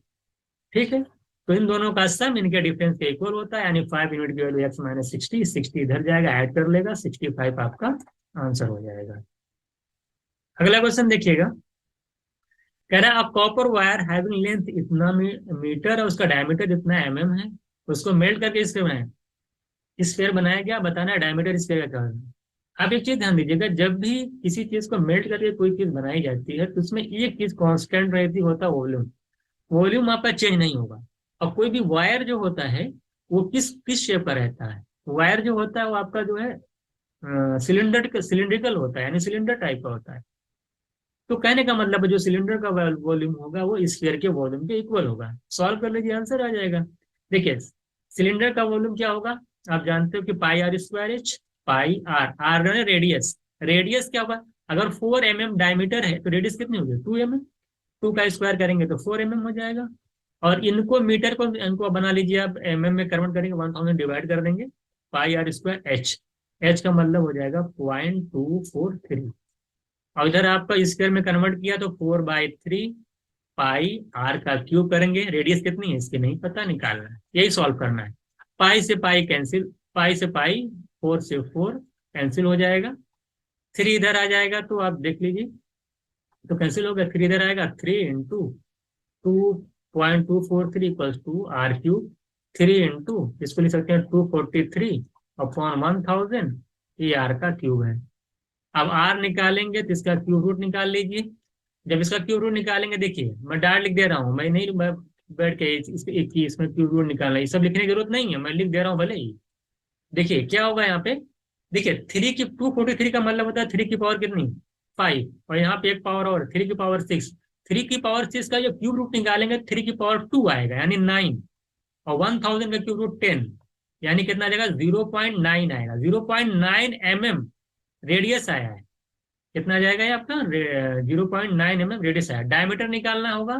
ठीक है, तो इन दोनों का सम इनके डिफरेंस के इक्वल होता है, यानी 5 यूनिट की वैल्यू x - 60, 60 इधर जाएगा, ऐड कर लेगा, 65 आपका आंसर हो जाएगा। अगला क्वेश्चन देखिएगा, कह रहा है आप कॉपर वायर हैविंग लेंथ इतना मीटर और उसका डायमीटर इतना है, उसको मेल्ट करके इससे बनाए, स्फीयर बनाया गया, बताना है डायमीटर स्फीयर का क्या होगा। आप एक चीज ध्यान दीजिएगा, जब भी किसी चीज को मेल्ट करके कोई चीज बनाई जाती है तो उसमें एक चीज कांस्टेंट रहती होता है, वॉल्यूम। वॉल्यूम आपका चेंज नहीं होगा। और कोई भी वायर जो होता है वो किस किस शेप का रहता है, वायर जो होता है वो आपका जो है सिलिंड्रिकल होता है, यानी सिलेंडर टाइप का होता है। तो कहने का मतलब है जो सिलेंडर का वॉल्यूम होगा वो स्फीयर के वॉल्यूम के इक्वल होगा। सॉल्व कर लीजिए, आंसर आ जाएगा। देखिए, सिलेंडर का वॉल्यूम क्या होगा, आप जानते हो कि πr²h, πr, are radius, radius क्या होगा, अगर 4 mm डायमीटर है तो रेडियस कितनी होगी, 2 mm, 2 का स्क्वायर करेंगे तो 4 mm हो जाएगा। और इनको मीटर को इनको बना लीजिए आप, में कन्वर्ट करेंगे, 1000 डिवाइड कर देंगे, πr²h, h का मतलब हो जाएगा 0.243। और इधर आपका स्क्वायर में कन्वर्ट किया तो 4/3 πr का क्यूब करेंगे, रेडियस कितनी है इसकी नहीं पता, निकालना है, यही सॉल्व करना है। पाई से पाई कैंसिल, पाई से पाई, 4 से 4 कैंसिल हो जाएगा, 3 इधर आ जाएगा तो आप देख लीजिए, तो कैंसिल हो गया, 3 इधर आएगा, 3 × 2.243 = r³, इसको लिख सकते हैं 243/1000, ये आर का क्यूब है। अब आर निकालेंगे तो इसका क्यूब रूट निकाल लीजिए। जब इसका क्यूब रूट निकालेंगे, देखिए मैं डायरेक्ट लिख दे रहा हूँ, मैं नहीं बैठ के इसमें क्यूब रूट निकालना, ये सब लिखने की जरूरत नहीं है, मैं लिख दे रहा हूँ भले ही। देखिए क्या होगा यहाँ पे, देखिए 243 का मतलब होता है 3 की पावर कितनी, 5, और यहाँ पे एक पावर और 3 की पावर 6। 3 की पावर 6 का जो क्यूब रूट निकालेंगे 3 की पावर 2 आएगा, यानी 9। और 1000 का क्यूब रूट 10, यानी कितना आ जाएगा, 0.9 आएगा, 0.9 mm रेडियस आया है। कितना जाएगा ये आपका, 0.9 mm रेडियस आया। डायमीटर निकालना होगा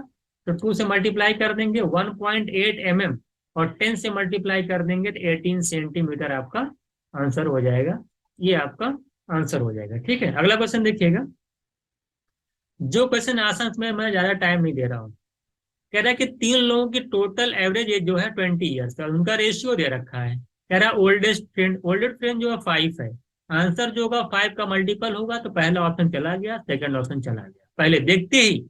तो 2 से मल्टीप्लाई कर देंगे, 1.8 mm, और 10 से मल्टीप्लाई कर देंगे तो 18 सेंटीमीटर आपका आंसर हो जाएगा। ये आपका आंसर हो जाएगा। ठीक है, अगला क्वेश्चन देखिएगा, जो क्वेश्चन आसान, में मैं ज्यादा टाइम नहीं दे रहा हूँ। कह रहा है कि 3 लोगों की टोटल एवरेज एज जो है 20 ईयर्स का, उनका रेशियो दे रखा है। कह रहा है ओल्डेस्ट फ्रेंड जो है 5 है। आंसर जो होगा 5 का मल्टीपल होगा तो पहला ऑप्शन चला गया, सेकंड ऑप्शन चला गया। पहले देखते ही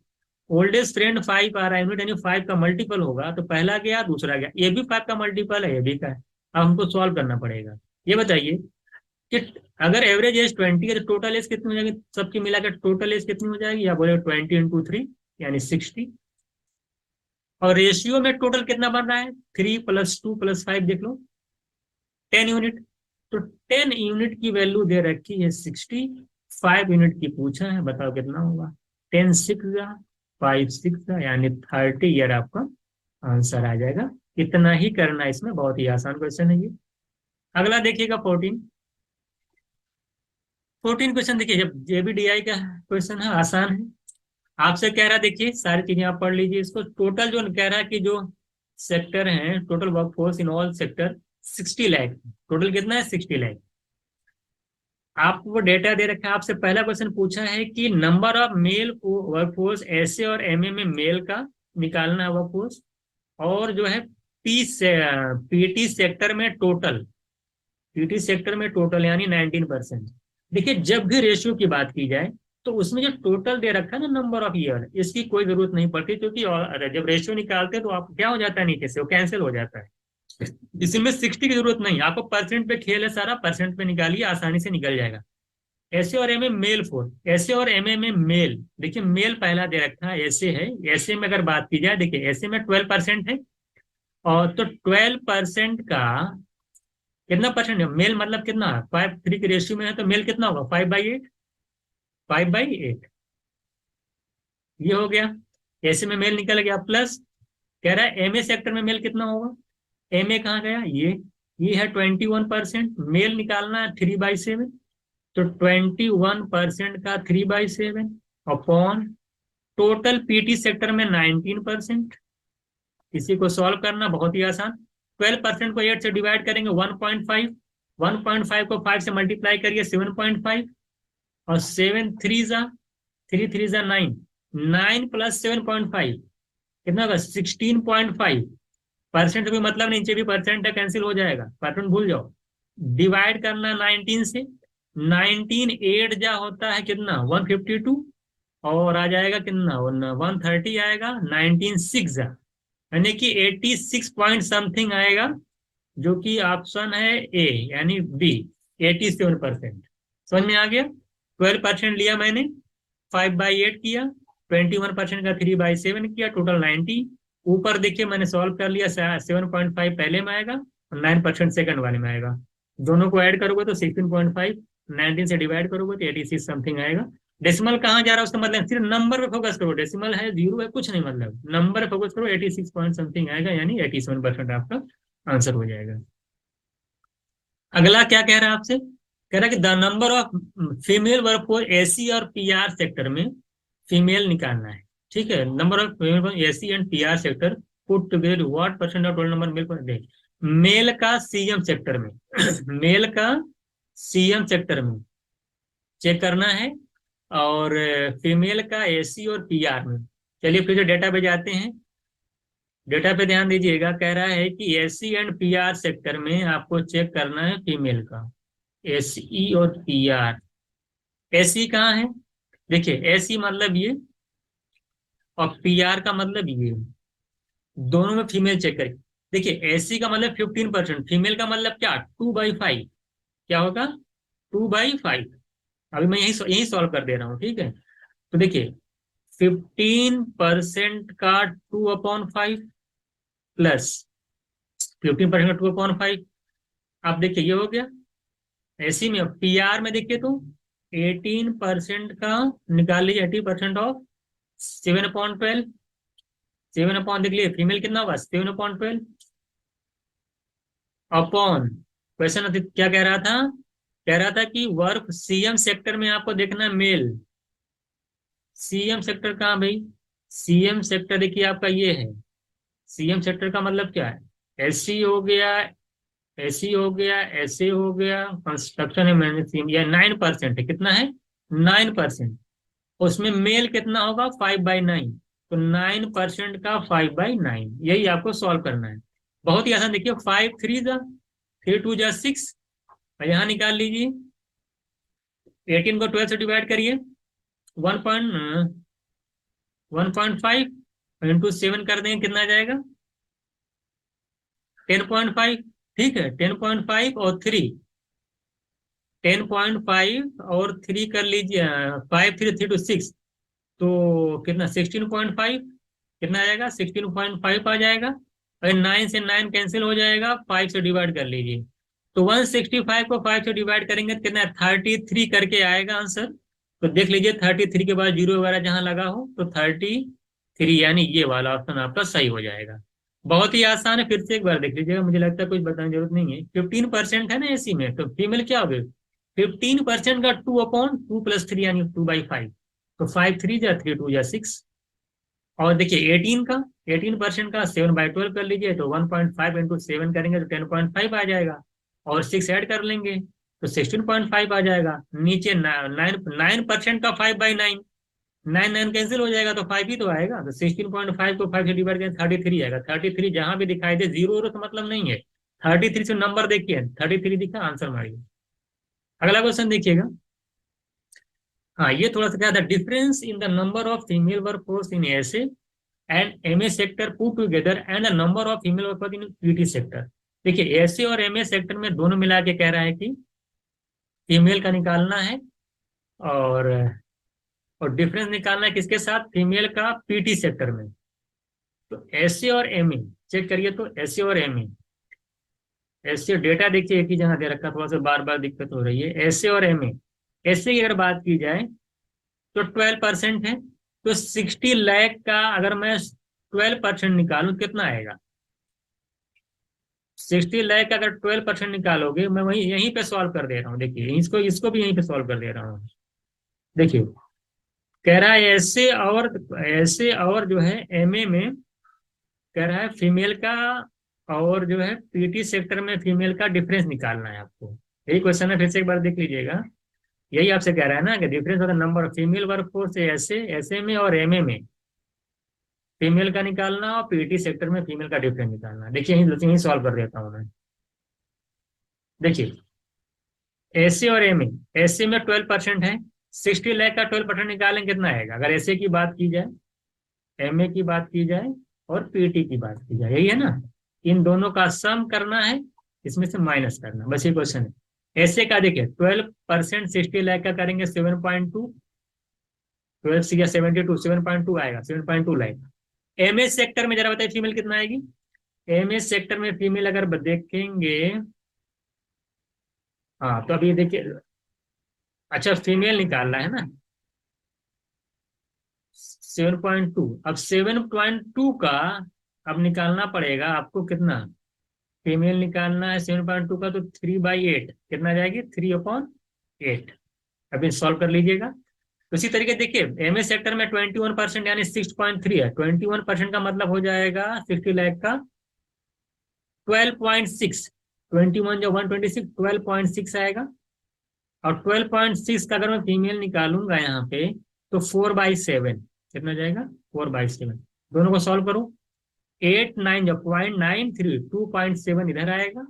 ओल्डेस्ट फ्रेंड 5 आ रहा है, यानी 5 का मल्टीपल होगा तो पहला गया, दूसरा गया, ये भी 5 का मल्टीपल है, ये भी का है। अब हमको सॉल्व करना पड़ेगा। ये बताइए कि अगर एवरेज एज 20 है तो टोटल एज कितनी हो जाएगी, सबकी मिलाकर टोटल एज कितनी हो जाएगी, या बोले 20 × 3 यानी 60। और रेशियो में टोटल कितना बन रहा है, 3 + 2 + 5, देख लो 10 यूनिट। तो 10 यूनिट की वैल्यू दे रखी है 60, 5 यूनिट की पूछा है, बताओ कितना होगा, 10 6 5 6 यानी 30 ईयर आपका आंसर आ जाएगा। इतना ही करना, इसमें बहुत ही आसान क्वेश्चन है ये। अगला देखिएगा 14 क्वेश्चन देखिए, जब जेबीडीआई का क्वेश्चन है, आसान है। आपसे कह रहा है, देखिए सारी चीजें आप पढ़ लीजिए इसको, टोटल जो कह रहा है कि जो सेक्टर है, total workforce in all sector 60 lakh, total कितना है 60 लाख। आपको वो डेटा दे रखा है, आपसे पहला क्वेश्चन पूछा है कि नंबर ऑफ मेल वर्कफोर्स ऐसे और एमए में मेल का निकालना है वर्कफोर्स, और जो है पीटी सेक्टर में टोटल, पीटी सेक्टर में टोटल यानी 19%। देखिए जब भी रेशियो की बात की जाए तो उसमें जो टोटल दे रखा है ना नंबर ऑफ ईयर, इसकी कोई जरूरत नहीं पड़ती, क्योंकि जब रेशियो निकालते हैं तो आप क्या हो जाता है नीचे से वो कैंसिल हो जाता है। इसमें 60 की जरूरत नहीं, आपको परसेंट पे खेल है सारा, परसेंट पे निकालिए, आसानी से निकल जाएगा। एसए और एमए मेल फोर्स, एसए और एमए में मेल, देखिए मेल पहला दे रखा है, एसए है। एसए में अगर बात की जाए, देखिए एसए में 12% है, और तो 12% का कितना परसेंट है, मेल मतलब कितना, 5:3 के रेशियो में है, तो मेल कितना होगा, 5/8, 5/8, ये हो गया। एसए में मेल निकल गया, प्लस कह रहा है एमए सेक्टर में मेल कितना होगा, एमए कहाँ गया, ये है 21%, मेल निकालना है 3/7, तो 21% का 3/7 अपॉन टोटल पीटी सेक्टर में 19%। इसी को सॉल्व करना बहुत ही आसान। 12% को 8 से डिवाइड करेंगे 1.5, 1.5 को 5 से मल्टीप्लाई करिए 7.5, और 7 3 जा 9, 9 प्लस 7.5 कितना होगा, 16.5। परसेंट कोई मतलब नहीं, नीचे भी परसेंट है, कैंसिल हो जाएगा, परसेंट भूल जाओ। डिवाइड करना 19 से, 19 8 जा होता है कितना, 152, और आ जाएगा कितना, 130 आएगा, 19 6 जा, यानी कि 86 पॉइंट समथिंग आएगा, जो कि ऑप्शन है ए, यानी बी, 87%। समझ में आ गया। 12% लिया मैंने, 5/8 किया, 21% का 3/7 किया, टोटल 90। ऊपर देखिए मैंने सॉल्व कर लिया, 7.5 पहले में आएगा और 9% सेकंड वाले में आएगा। दोनों को ऐड करोगे तो 16.5, 19 से डिवाइड करोगे तो 86 समथिंग आएगा। डेसिमल कहाँ जा रहा है उसका मतलब, सिर्फ नंबर पे फोकस करो, डेसिमल है, जीरो है, कुछ नहीं, मतलब नंबर पे फोकस करो, 86 पॉइंट समथिंग आएगा, यानी 87% आपका आंसर हो जाएगा। अगला क्या कह रहा है आपसे, कह रहा है कि the number of female workforce AC और पीआर सेक्टर में फीमेल निकालना है। ठीक है, number of female AC and PR sector put together what percent of total number male पर देख। मेल का सीएम सेक्टर में मेल का सीएम सेक्टर में चेक करना है, और फीमेल का एसी और पीआर में। चलिए फिर से डेटा पे जाते हैं, डेटा पे ध्यान दीजिएगा। कह रहा है कि एससी एंड पीआर सेक्टर में आपको चेक करना है फीमेल का, एसई और पीआर। एसई कहाँ है, देखिए एसई मतलब ये, और पीआर का मतलब ये, दोनों में फीमेल चेक करें। देखिए एससी का मतलब 15%, फीमेल का मतलब क्या, 2/5, क्या होगा, 2/5। अभी मैं यही यही सॉल्व कर दे रहा हूँ, ठीक है। तो देखिए 15% का 2/5 प्लस 15% का 2/5, आप देखिए ये हो गया। ऐसी में पीआर में देखिए तो 18% का निकाल लीजिए, 80% ऑफ 7/12, 7/, देख लीजिए फीमेल कितना होगा, 7/12 अपॉन, क्वेश्चन क्या कह रहा था, कह रहा था कि वर्क सीएम सेक्टर में आपको देखना मेल। सीएम सेक्टर कहाँ भाई, सीएम सेक्टर देखिए आपका ये है। सीएम सेक्टर का मतलब क्या है, एससी हो गया, एसी हो गया, ऐसे हो गया, कंस्ट्रक्शन है, मैन्युफैक्चरिंग, या 9% है, कितना है, 9%। उसमें मेल कितना होगा, 5/9, तो 9% का 5/9, यही आपको सॉल्व करना है। बहुत ही आसान, देखिए 5 3 जा 6, और यहाँ निकाल लीजिए, 18 को 12 से डिवाइड करिए, 1.5 इंटू 7 कर देंगे, कितना आ जाएगा, 10.5। ठीक है, 10.5 और 3, 10.5 और 3 कर लीजिए, 5 3 3 to 6, तो कितना, 16.5, कितना आ जाएगा, 16.5 आ जाएगा। और 9 से 9 कैंसिल हो जाएगा, 5 से डिवाइड कर लीजिए, तो 165 को 5 से डिवाइड करेंगे तो कितना, 33 करके आएगा आंसर। तो देख लीजिए 33 के बाद जीरो वगैरह जहां लगा हो तो 33, यानी ये वाला ऑप्शन आपका सही हो जाएगा। बहुत ही आसान है, फिर से एक बार देख लीजिएगा, मुझे लगता है कुछ बताने की जरूरत नहीं है। 15% है ना एसी में, तो फीमेल क्या हो गई, 15% का 2/2 प्लस 3, यानी 2/5, तो 5 3 जा 3 2 जा 6। और देखिए 18% का 7/12 कर लीजिए, तो 1.5 इंटू 7 करेंगे तो 10.5 आ जाएगा, और 6 ऐड कर लेंगे तो 16.5 आ जाएगा। नीचे 9% का 5/9, 9 कैंसिल हो जाएगा तो 5 ही तो आएगा, तो 16.5 को 5 से डिवाइड करें 33 आएगा। 33 जहां भी दिखाई दे, जीरो तो मतलब नहीं है, 33 से नंबर देखिए, 33 दिखा, आंसर मारिए। अगला क्वेश्चन देखिएगा। हाँ, ये थोड़ा सा क्या था, difference in the number of female workforce in SA and MA sector put together and the number of female workforce in PT sector. देखिए एससी और एमए सेक्टर में दोनों मिला के कह रहा है कि फीमेल का निकालना है, और डिफरेंस निकालना है किसके साथ, फीमेल का पीटी सेक्टर में। तो एससी और एमए चेक करिए, तो एससी और एमए, एससी डेटा देखिए एक ही जगह दे रखा, थोड़ा सा बार बार दिक्कत हो रही है। एससी और एमए, एससी की अगर बात की जाए तो 12% है, तो 60 लाख का अगर मैं 12% निकालूं कितना आएगा। 60 लाख का अगर 12% निकालोगे, मैं वही यहीं पे सॉल्व कर दे रहा हूँ, देखिए इसको इसको भी यहीं पे सॉल्व कर दे रहा हूँ। देखिए कह रहा है ऐसे और जो है एमए में कह रहा है फीमेल का, और जो है पीटी सेक्टर में फीमेल का डिफरेंस निकालना है आपको। यही क्वेश्चन है, फिर से एक बार देख लीजिएगा। यही आपसे कह रहा है ना कि difference of the number of female work force ऐसे में और एमए में फीमेल का निकालना, और पीटी सेक्टर में फीमेल का डिफरेंस निकालना। देखिए यही सॉल्व कर देता हूँ मैं। देखिए एससी और एमए, एससी में 12% है, 60 लाख का 12% निकालें कितना आएगा, अगर एसए की बात की जाए, एमए की बात की जाए और पीटी की बात की जाए, यही है ना। इन दोनों का सम करना है, इसमें से माइनस करना, बस ये क्वेश्चन है। एसए का देखिए 12% 60 लाख का करेंगे 7.2, 12 या 72, 7.2 आएगा, 7.2 लाख। एमए सेक्टर में जरा बताइए फीमेल कितना आएगी। एमए सेक्टर में फीमेल अगर देखेंगे, हाँ तो अभी देखिए, अच्छा फीमेल निकालना है ना, 7.2। अब 7.2 का अब निकालना पड़ेगा आपको कितना, फीमेल निकालना है 7.2 का, तो 3/8 कितना आ जाएगी, 3/8। अभी सॉल्व कर लीजिएगा। तो इसी तरीके देखिए एमए सेक्टर में 21% यानी 6.3 है, 21% का मतलब हो जाएगा 60 लाख का 12.6, 21 जो 126, 12.6 आएगा। और 12.6 का अगर मैं फीमेल निकालूंगा यहाँ पे, तो 4/7 कितना हो जाएगा, 4/7। दोनों को सॉल्व करो, 8 9 जो 0.93, 2.7 इधर आएगा,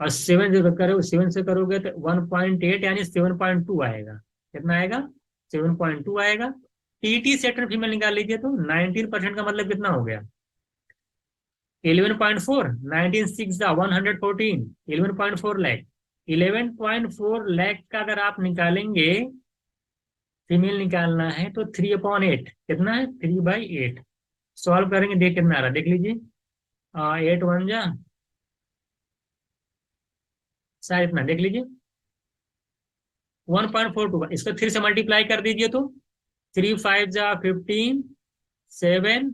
और 7 जो करो 7 से करोगे तो 1.8 यानी 7.2 आएगा। कितना आएगा, 7.2 आएगा। टीटी सेक्टर फीमेल निकाल लीजिए, तो 19% का मतलब कितना हो गया, 11.4, 19 6 114, 11.4 लाख। 11.4 लाख का अगर आप निकालेंगे, फीमेल निकालना है, तो 3/8 कितना है, 3/8। सॉल्व करेंगे, देख कितना आ रहा है, देख लीजिए। 8 1 जा शायद इतना, देख लीजिए 1.42, इसको 3 से मल्टीप्लाई कर दीजिए, तो 3 5 जा 15, 7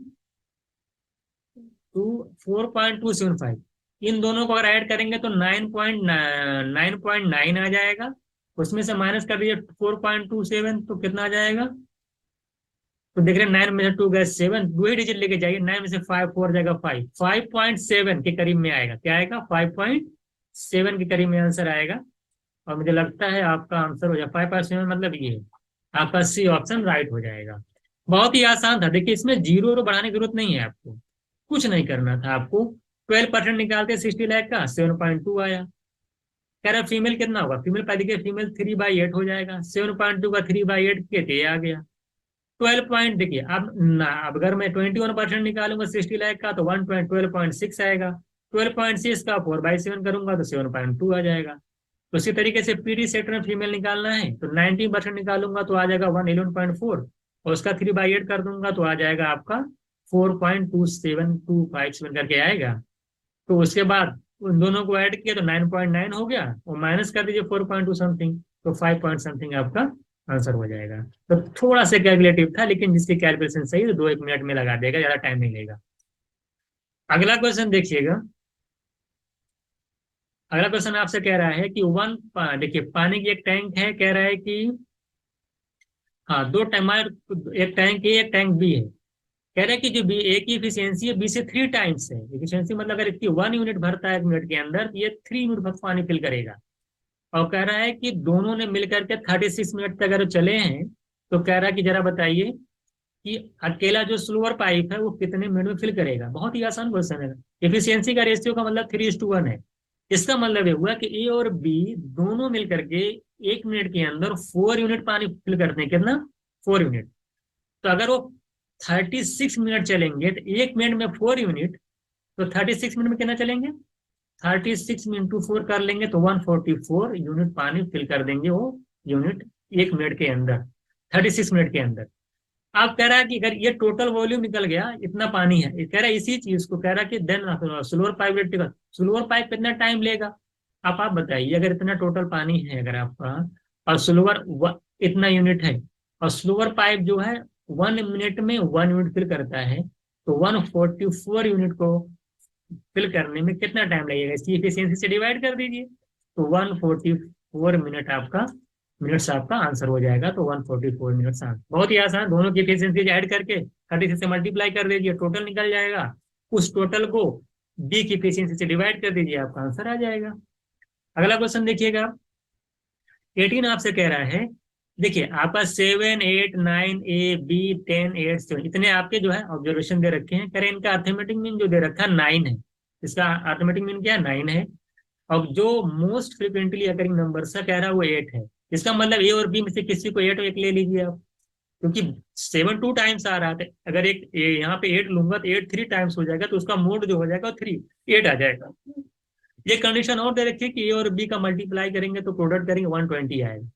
2 4.275। इन दोनों को अगर ऐड करेंगे तो 9.9 आ जाएगा। उसमें से माइनस कर दीजिए 4.27, तो कितना आ जाएगा, तो देख रहे हैं 9 में से 2 गए 7, दो ही डिजिट लेके जाइए, 9 में से 5 4 जाएगा 5, 5.7 के करीब में आएगा। क्या आएगा, 5.7 के करीब में आंसर आएगा। और मुझे लगता है आपका आंसर हो जाए 5.7, मतलब ये है आपका सी ऑप्शन राइट हो जाएगा। बहुत ही आसान था। देखिए इसमें जीरो बढ़ाने की जरूरत नहीं है आपको, कुछ नहीं करना था आपको। 12% निकालते 60 लाख का 7.2 आया। कह रहा फीमेल कितना होगा, फीमेल का देखिए फीमेल 3/8 हो जाएगा, 7.2 का 3/8 के आ गया। 12 पॉइंट देखिए, अब ना अब अगर मैं 21% निकालूंगा 60 लाख का, तो 12.6 आएगा। 12.6 का 4/7 करूंगा तो 7.2 आ जाएगा। तो इसी तरीके से पीडी सेक्टर में फीमेल निकालना है, तो 19% निकालूंगा तो आ जाएगा 111.4, और उसका 3/8 कर दूंगा तो आ जाएगा आपका 4.27257 करके आएगा। तो उसके बाद उन दोनों को ऐड किया तो 9.9 हो गया, और माइनस कर दीजिए 4.2 समथिंग, तो 5 पॉइंट समथिंग आपका आंसर हो जाएगा। तो थोड़ा सा कैलकुलेटिव था, लेकिन जिसकी कैलकुलेशन सही तो 2 1 मिनट में लगा देगा, ज्यादा टाइम नहीं लेगा। अगला क्वेश्चन देखिएगा। अगला क्वेश्चन आपसे कह रहा है कि देखिए पानी की एक टैंक है, कह रहा है कि हाँ दो टैंक, एक टैंक ए एक टैंक बी है। कह रहा है कि जो बी ए की इफिशियंसी है बी से 3 टाइम्स है। इफिशियंसी मतलब अगर इसकी 1 यूनिट भरता है 1 मिनट के अंदर, तो ये 3 यूनिट पानी फिल करेगा। और कह रहा है कि दोनों ने मिलकर के 36 मिनट तक अगर चले हैं, तो कह रहा है कि जरा बताइए कि अकेला जो स्लोअर पाइप है वो कितने मिनट में फिल करेगा। बहुत ही आसान क्वेश्चन है। इफिशियंसी का रेशियो का मतलब 3:1 है। इसका मतलब ये हुआ कि ए और बी दोनों मिलकर के 1 मिनट के अंदर 4 यूनिट पानी फिल करते हैं। कितना, 4 यूनिट। तो अगर वो 36 मिनट चलेंगे, तो 1 मिनट में 4 यूनिट, तो 36 मिनट में कितना चलेंगे, 36 में इंटू 4 कर लेंगे तो 144 यूनिट पानी फिल कर देंगे वो यूनिट 1 मिनट के अंदर, 36 मिनट के अंदर। आप कह रहा है कि अगर ये टोटल वॉल्यूम निकल गया, इतना पानी है, ये कह रहा है इसी चीज को कह रहा है कि then slower pipe electrical, slower pipe कितना टाइम लेगा। आप बताइए, अगर इतना टोटल पानी है अगर आपका, और स्लोअर इतना यूनिट है, और स्लोअर पाइप जो है 1 मिनट में 1 यूनिट फिल करता है, तो 144 यूनिट को फिल करने में कितना टाइम लगेगा, इसकी एफिशिएंसी से डिवाइड कर दीजिए। तो 144 मिनट आपका, मिनट्स आपका आंसर हो जाएगा। तो 144 मिनट्स आंसर, बहुत ही आसान, दोनों की एफिशिएंसी ऐड करके 36 से मल्टीप्लाई कर दीजिए, टोटल निकल जाएगा। उस टोटल को बी की एफिशिएंसी से डिवाइड कर दीजिए, आपका आंसर आ जाएगा। अगला क्वेश्चन देखिएगा, 18 आपसे कह रहा है, देखिए आपका 7, 8, 9, ए, बी, 10, 8, 7 इतने आपके जो है ऑब्जर्वेशन दे रखे हैं। कह रहे हैं इनका अर्थमेटिक मीन जो दे रखा है 9 है, इसका अर्थमेटिक मीन क्या है, 9 है। अब जो मोस्ट फ्रिक्वेंटली अकरिंग नंबर सा कह रहा है वो 8 है। इसका मतलब ए और बी में से किसी को 8 और 1 ले लीजिए आप, क्योंकि 7 2 टाइम्स आ रहा था। अगर एक यहाँ पे 8 लूंगा तो 8 3 टाइम्स हो जाएगा, तो उसका मोड जो हो जाएगा 3 8 आ जाएगा। ये कंडीशन और दे रखी है कि ए और बी का मल्टीप्लाई करेंगे तो प्रोडक्ट करेंगे 120 आएगा।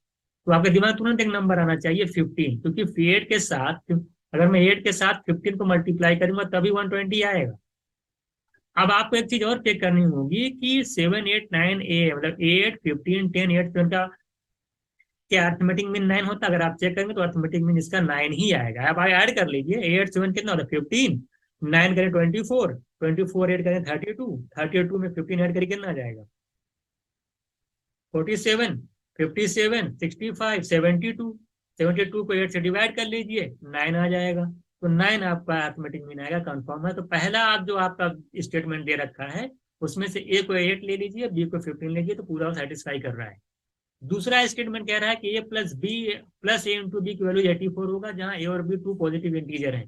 तो आपके दिमाग में तुरंत एक नंबर आना चाहिए 15, क्योंकि 8 के साथ, अगर मैं 8 के साथ 15 को मल्टीप्लाई करूंगा तभी 120 आएगा। अब आपको एक चीज और चेक करनी होगी कि 7, 8, 9 ए मतलब 8, 15, 10, 8 7 का क्या अर्थमेटिक मीन 9 होता है। अगर आप चेक करेंगे तो अर्थमेटिक मीन इसका 9 ही आएगा। आप ऐड कर लीजिए, 8 7 कितना होता है 15, 9 करें 24, 24 8 करें 32, 32 में 15 ऐड करें कितना आ जाएगा 47, 57, 65, 72, 72 को 8 से डिवाइड कर लीजिए 9 आ जाएगा। तो 9 आपका अर्थमेटिक मीन आएगा, कंफर्म है। तो पहला आप जो आपका स्टेटमेंट दे रखा है उसमें से ए को 8 ले लीजिए, बी को 15 लीजिए, तो पूरा सेटिस्फाई कर रहा है। दूसरा स्टेटमेंट कह रहा है कि ए प्लस बी प्लस ए इंटू बी की वैल्यू 84 होगा, जहां ए और बी 2 पॉजिटिव इंटीजर है।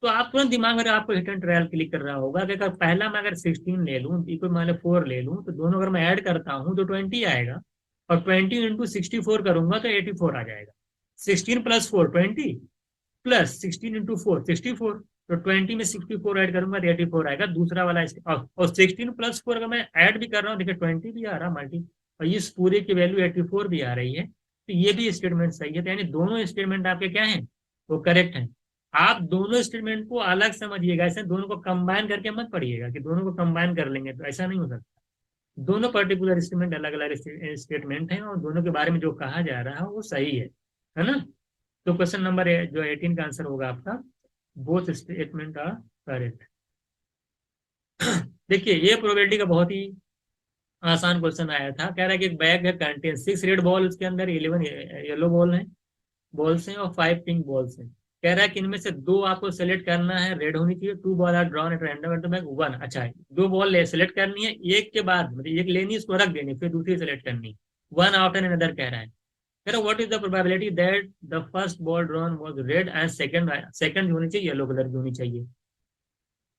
तो आप तुरंत दिमाग में आपको हिट एंड ट्रायल क्लिक कर रहा होगा कि अगर पहला मैं अगर 16 ले लूँ, बी को मान लो 4 ले लूँ, तो दोनों अगर मैं ऐड करता हूँ तो 20 आएगा, और 20 इंटू 64 करूंगा तो 84 आ जाएगा। 16 प्लस 4 20, प्लस 16 इंटू 4 64, तो 20 में 64 ऐड करूंगा तो 84 आएगा। दूसरा वाला और 16 प्लस 4 अगर मैं ऐड भी कर रहा हूँ, देखिए 20 भी आ रहा मल्टी, और इस पूरे की वैल्यू 84 भी आ रही है। तो ये भी स्टेटमेंट सही है। तो यानी दोनों स्टेटमेंट आपके क्या हैं, वो करेक्ट हैं। आप दोनों स्टेटमेंट को अलग समझिएगा, ऐसे दोनों को कंबाइन करके मत पढ़िएगा कि दोनों को कंबाइन कर लेंगे, तो ऐसा नहीं हो सकता। दोनों पर्टिकुलर स्टेटमेंट अलग अलग स्टेटमेंट हैं, और दोनों के बारे में जो कहा जा रहा है वो सही है ना। तो क्वेश्चन नंबर जो 18 का आंसर होगा आपका, बोथ स्टेटमेंट आर करेक्ट। देखिए ये प्रोबेबिलिटी का बहुत ही आसान क्वेश्चन आया था। कह रहा है कि एक बैग है कंटेन 6 रेड बॉल, उसके अंदर 11 येलो बॉल है, बॉल्स हैं, और 5 पिंक बॉल्स हैं। कह रहा है कि इनमें से 2 आपको सेलेक्ट करना है, रेड होनी चाहिए। 2 ball are drawn at random at the bag 1। अच्छा है, 2 बॉल सेलेक्ट करनी है, एक के बाद मतलब एक लेनी, उसको रख देनी, फिर दूसरी सेलेक्ट करनी, 1 आफ्टर एनदर कह रहा है। कह रहा what is the probability that the first ball drawn was red and second होनी चाहिए येलो कलर की होनी चाहिए।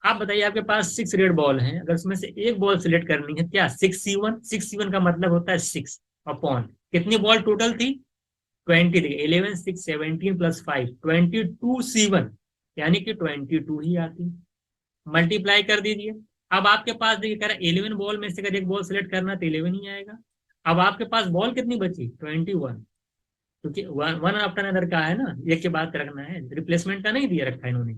आप बताइए, आपके पास 6 रेड बॉल हैं, अगर उसमें से एक बॉल सिलेक्ट करनी है, क्या 6C1, 6C1 का मतलब होता है 6 अपॉन कितनी बॉल टोटल थी 20 थी, 11 6 17 प्लस 5 22C1, यानी कि 22 ही आती, मल्टीप्लाई कर दीजिए। अब आपके पास देखिए कह रहा है 11 बॉल में से अगर एक बॉल सिलेक्ट करना तो 11 ही आएगा। अब आपके पास बॉल कितनी बची 21, क्योंकि वन आफ्टर अनदर का है ना, एक के बाद रखना है, रिप्लेसमेंट का नहीं दिया रखा है इन्होंने।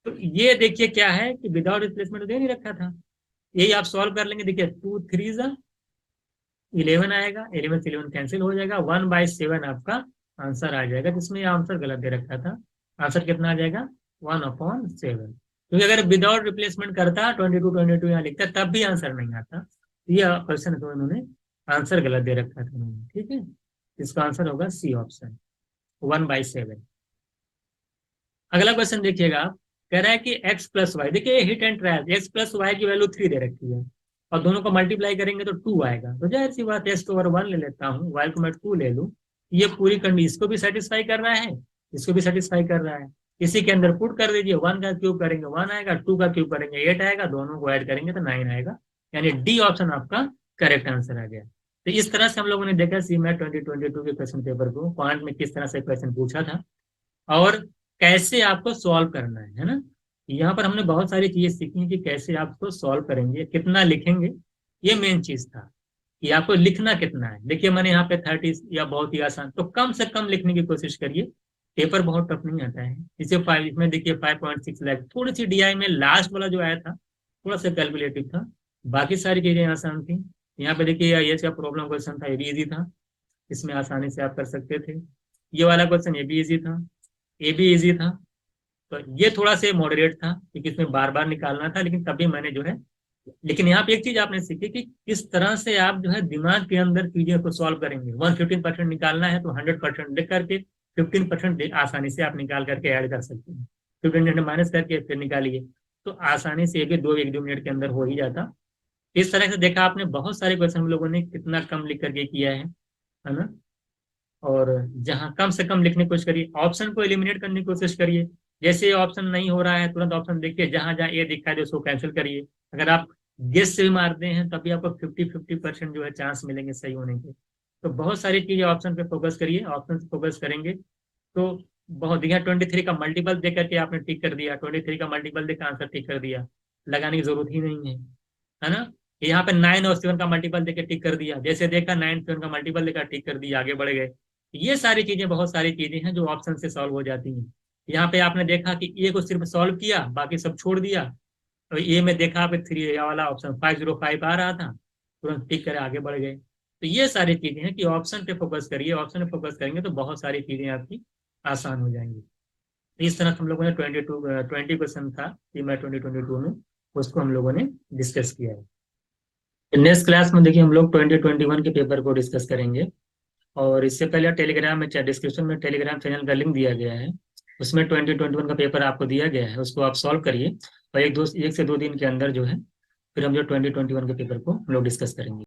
तो ये देखिए क्या है कि विदाउट रिप्लेसमेंट दे नहीं रखा था। यही आप सॉल्व कर लेंगे, देखिए 2 3 11 आएगा, 11 से 11 कैंसिल हो जाएगा, 1/7 आपका आंसर आ जाएगा, जिसमें आंसर गलत दे रखा था। आंसर कितना आ जाएगा 1/7, क्योंकि अगर विदाउट रिप्लेसमेंट करता 22 यहाँ लिखता तब भी आंसर नहीं आता। तो ये क्वेश्चन तो इन्होंने आंसर गलत दे रखा था इन्होंने, ठीक है। इसका आंसर होगा सी ऑप्शन 1/7। अगला क्वेश्चन देखिएगा, कह रहा है कि x प्लस वाई, देखिए hit and trial, x plus y की वैल्यू 3 दे रखी है, और दोनों को मल्टीप्लाई करेंगे तो 2 आएगा। तो जाहिर सी बात x को अगर 1 ले लेता हूँ, y को मैं 2 ले लूँ, ये पूरी कंडीशन इसको भी सेटिस्फाई कर रहा है, इसको भी सेटिस्फाई कर रहा है। इसी के अंदर पुट कर दीजिए, 1 का क्यूब करेंगे 1 आएगा, 2 का क्यूब करेंगे 8 आएगा, दोनों को ऐड करेंगे तो 9 आएगा, यानी डी ऑप्शन आपका करेक्ट आंसर आ गया। तो इस तरह से हम लोगों ने देखा CMAT 2022 के क्वेश्चन पेपर को क्वांट में किस तरह से क्वेश्चन पूछा था, और कैसे आपको सॉल्व करना है ना। यहाँ पर हमने बहुत सारी चीजें सीखी कि कैसे आप उसको सॉल्व करेंगे, कितना लिखेंगे, ये मेन चीज था कि आपको लिखना कितना है। देखिए मैंने यहाँ पे 30 या बहुत ही आसान, तो कम से कम लिखने की कोशिश करिए। पेपर बहुत टफ नहीं आता है। इसे 5, इसमें देखिए 5.6 लाख, थोड़ी सी डीआई में लास्ट वाला जो आया था थोड़ा सा कैलकुलेटिव था, बाकी सारी चीजें आसान थी। यहाँ पे देखिए ये का प्रॉब्लम क्वेश्चन था, ये भी इजी था, इसमें आसानी से आप कर सकते थे। ये वाला क्वेश्चन ये भी इजी था, ये भी इजी था। तो ये थोड़ा सा मॉडरेट था क्योंकि इसमें बार बार निकालना था, लेकिन तभी मैंने जो है, लेकिन यहाँ पे एक चीज आपने सीखी कि किस तरह से आप जो है दिमाग के अंदर चीजों को सॉल्व करेंगे। 115% निकालना है तो 100% लिख करके 15% आसानी से आप निकाल करके ऐड कर सकते हैं। 15% माइनस करके फिर निकालिए, तो आसानी से ये भी 2-1-2 मिनट के अंदर हो ही जाता। इस तरह से देखा आपने, बहुत सारे क्वेश्चन हम लोगों ने कितना कम लिख करके किया है ना। और जहां कम से कम लिखने की कोशिश करिए, ऑप्शन को एलिमिनेट करने की कोशिश करिए। जैसे ऑप्शन नहीं हो रहा है तुरंत ऑप्शन देखिए, जहां जहां ए दिखा है उसको कैंसिल करिए। अगर आप गेस से भी मारते हैं तभी आपको 50-50% जो है चांस मिलेंगे सही होने के। तो बहुत सारी चीजें ऑप्शन पे फोकस करिए, ऑप्शन से फोकस करेंगे तो बहुत दिया। 23 का मल्टीपल देख करके आपने टिक कर दिया, 23 का मल्टीपल देकर आंसर टिक कर दिया, लगाने की जरूरत ही नहीं है ना। यहाँ पे 9 और 7 का मल्टीपल देकर टिक कर दिया, जैसे देखा 9 7 का मल्टीपल देकर टिक कर दिया, आगे बढ़ गए। ये सारी चीजें, बहुत सारी चीजें हैं जो ऑप्शन से सॉल्व हो जाती हैं। यहाँ पे आपने देखा कि ए को सिर्फ सॉल्व किया, बाकी सब छोड़ दिया। और ए में देखा आप 3 वाला ऑप्शन 505 आ रहा था, तुरंत टिक करे आगे बढ़ गए। तो ये सारी चीजें हैं कि ऑप्शन पे फोकस करिए, ऑप्शन पे फोकस करेंगे तो बहुत सारी चीजें आपकी आसान हो जाएंगी। तो इस तरह हम लोगों ने 20 क्वेश्चन था कि मैं 2022 में, उसको हम लोगों ने डिस्कस किया है। नेक्स्ट क्लास में देखिए हम लोग 2021 के पेपर को डिस्कस करेंगे। और इससे पहले टेलीग्राम में, डिस्क्रिप्शन में टेलीग्राम चैनल का लिंक दिया गया है, उसमें 2021 का पेपर आपको दिया गया है, उसको आप सॉल्व करिए। और 1 से 2 दिन के अंदर जो है फिर हम जो 2021 के पेपर को हम लोग डिस्कस करेंगे।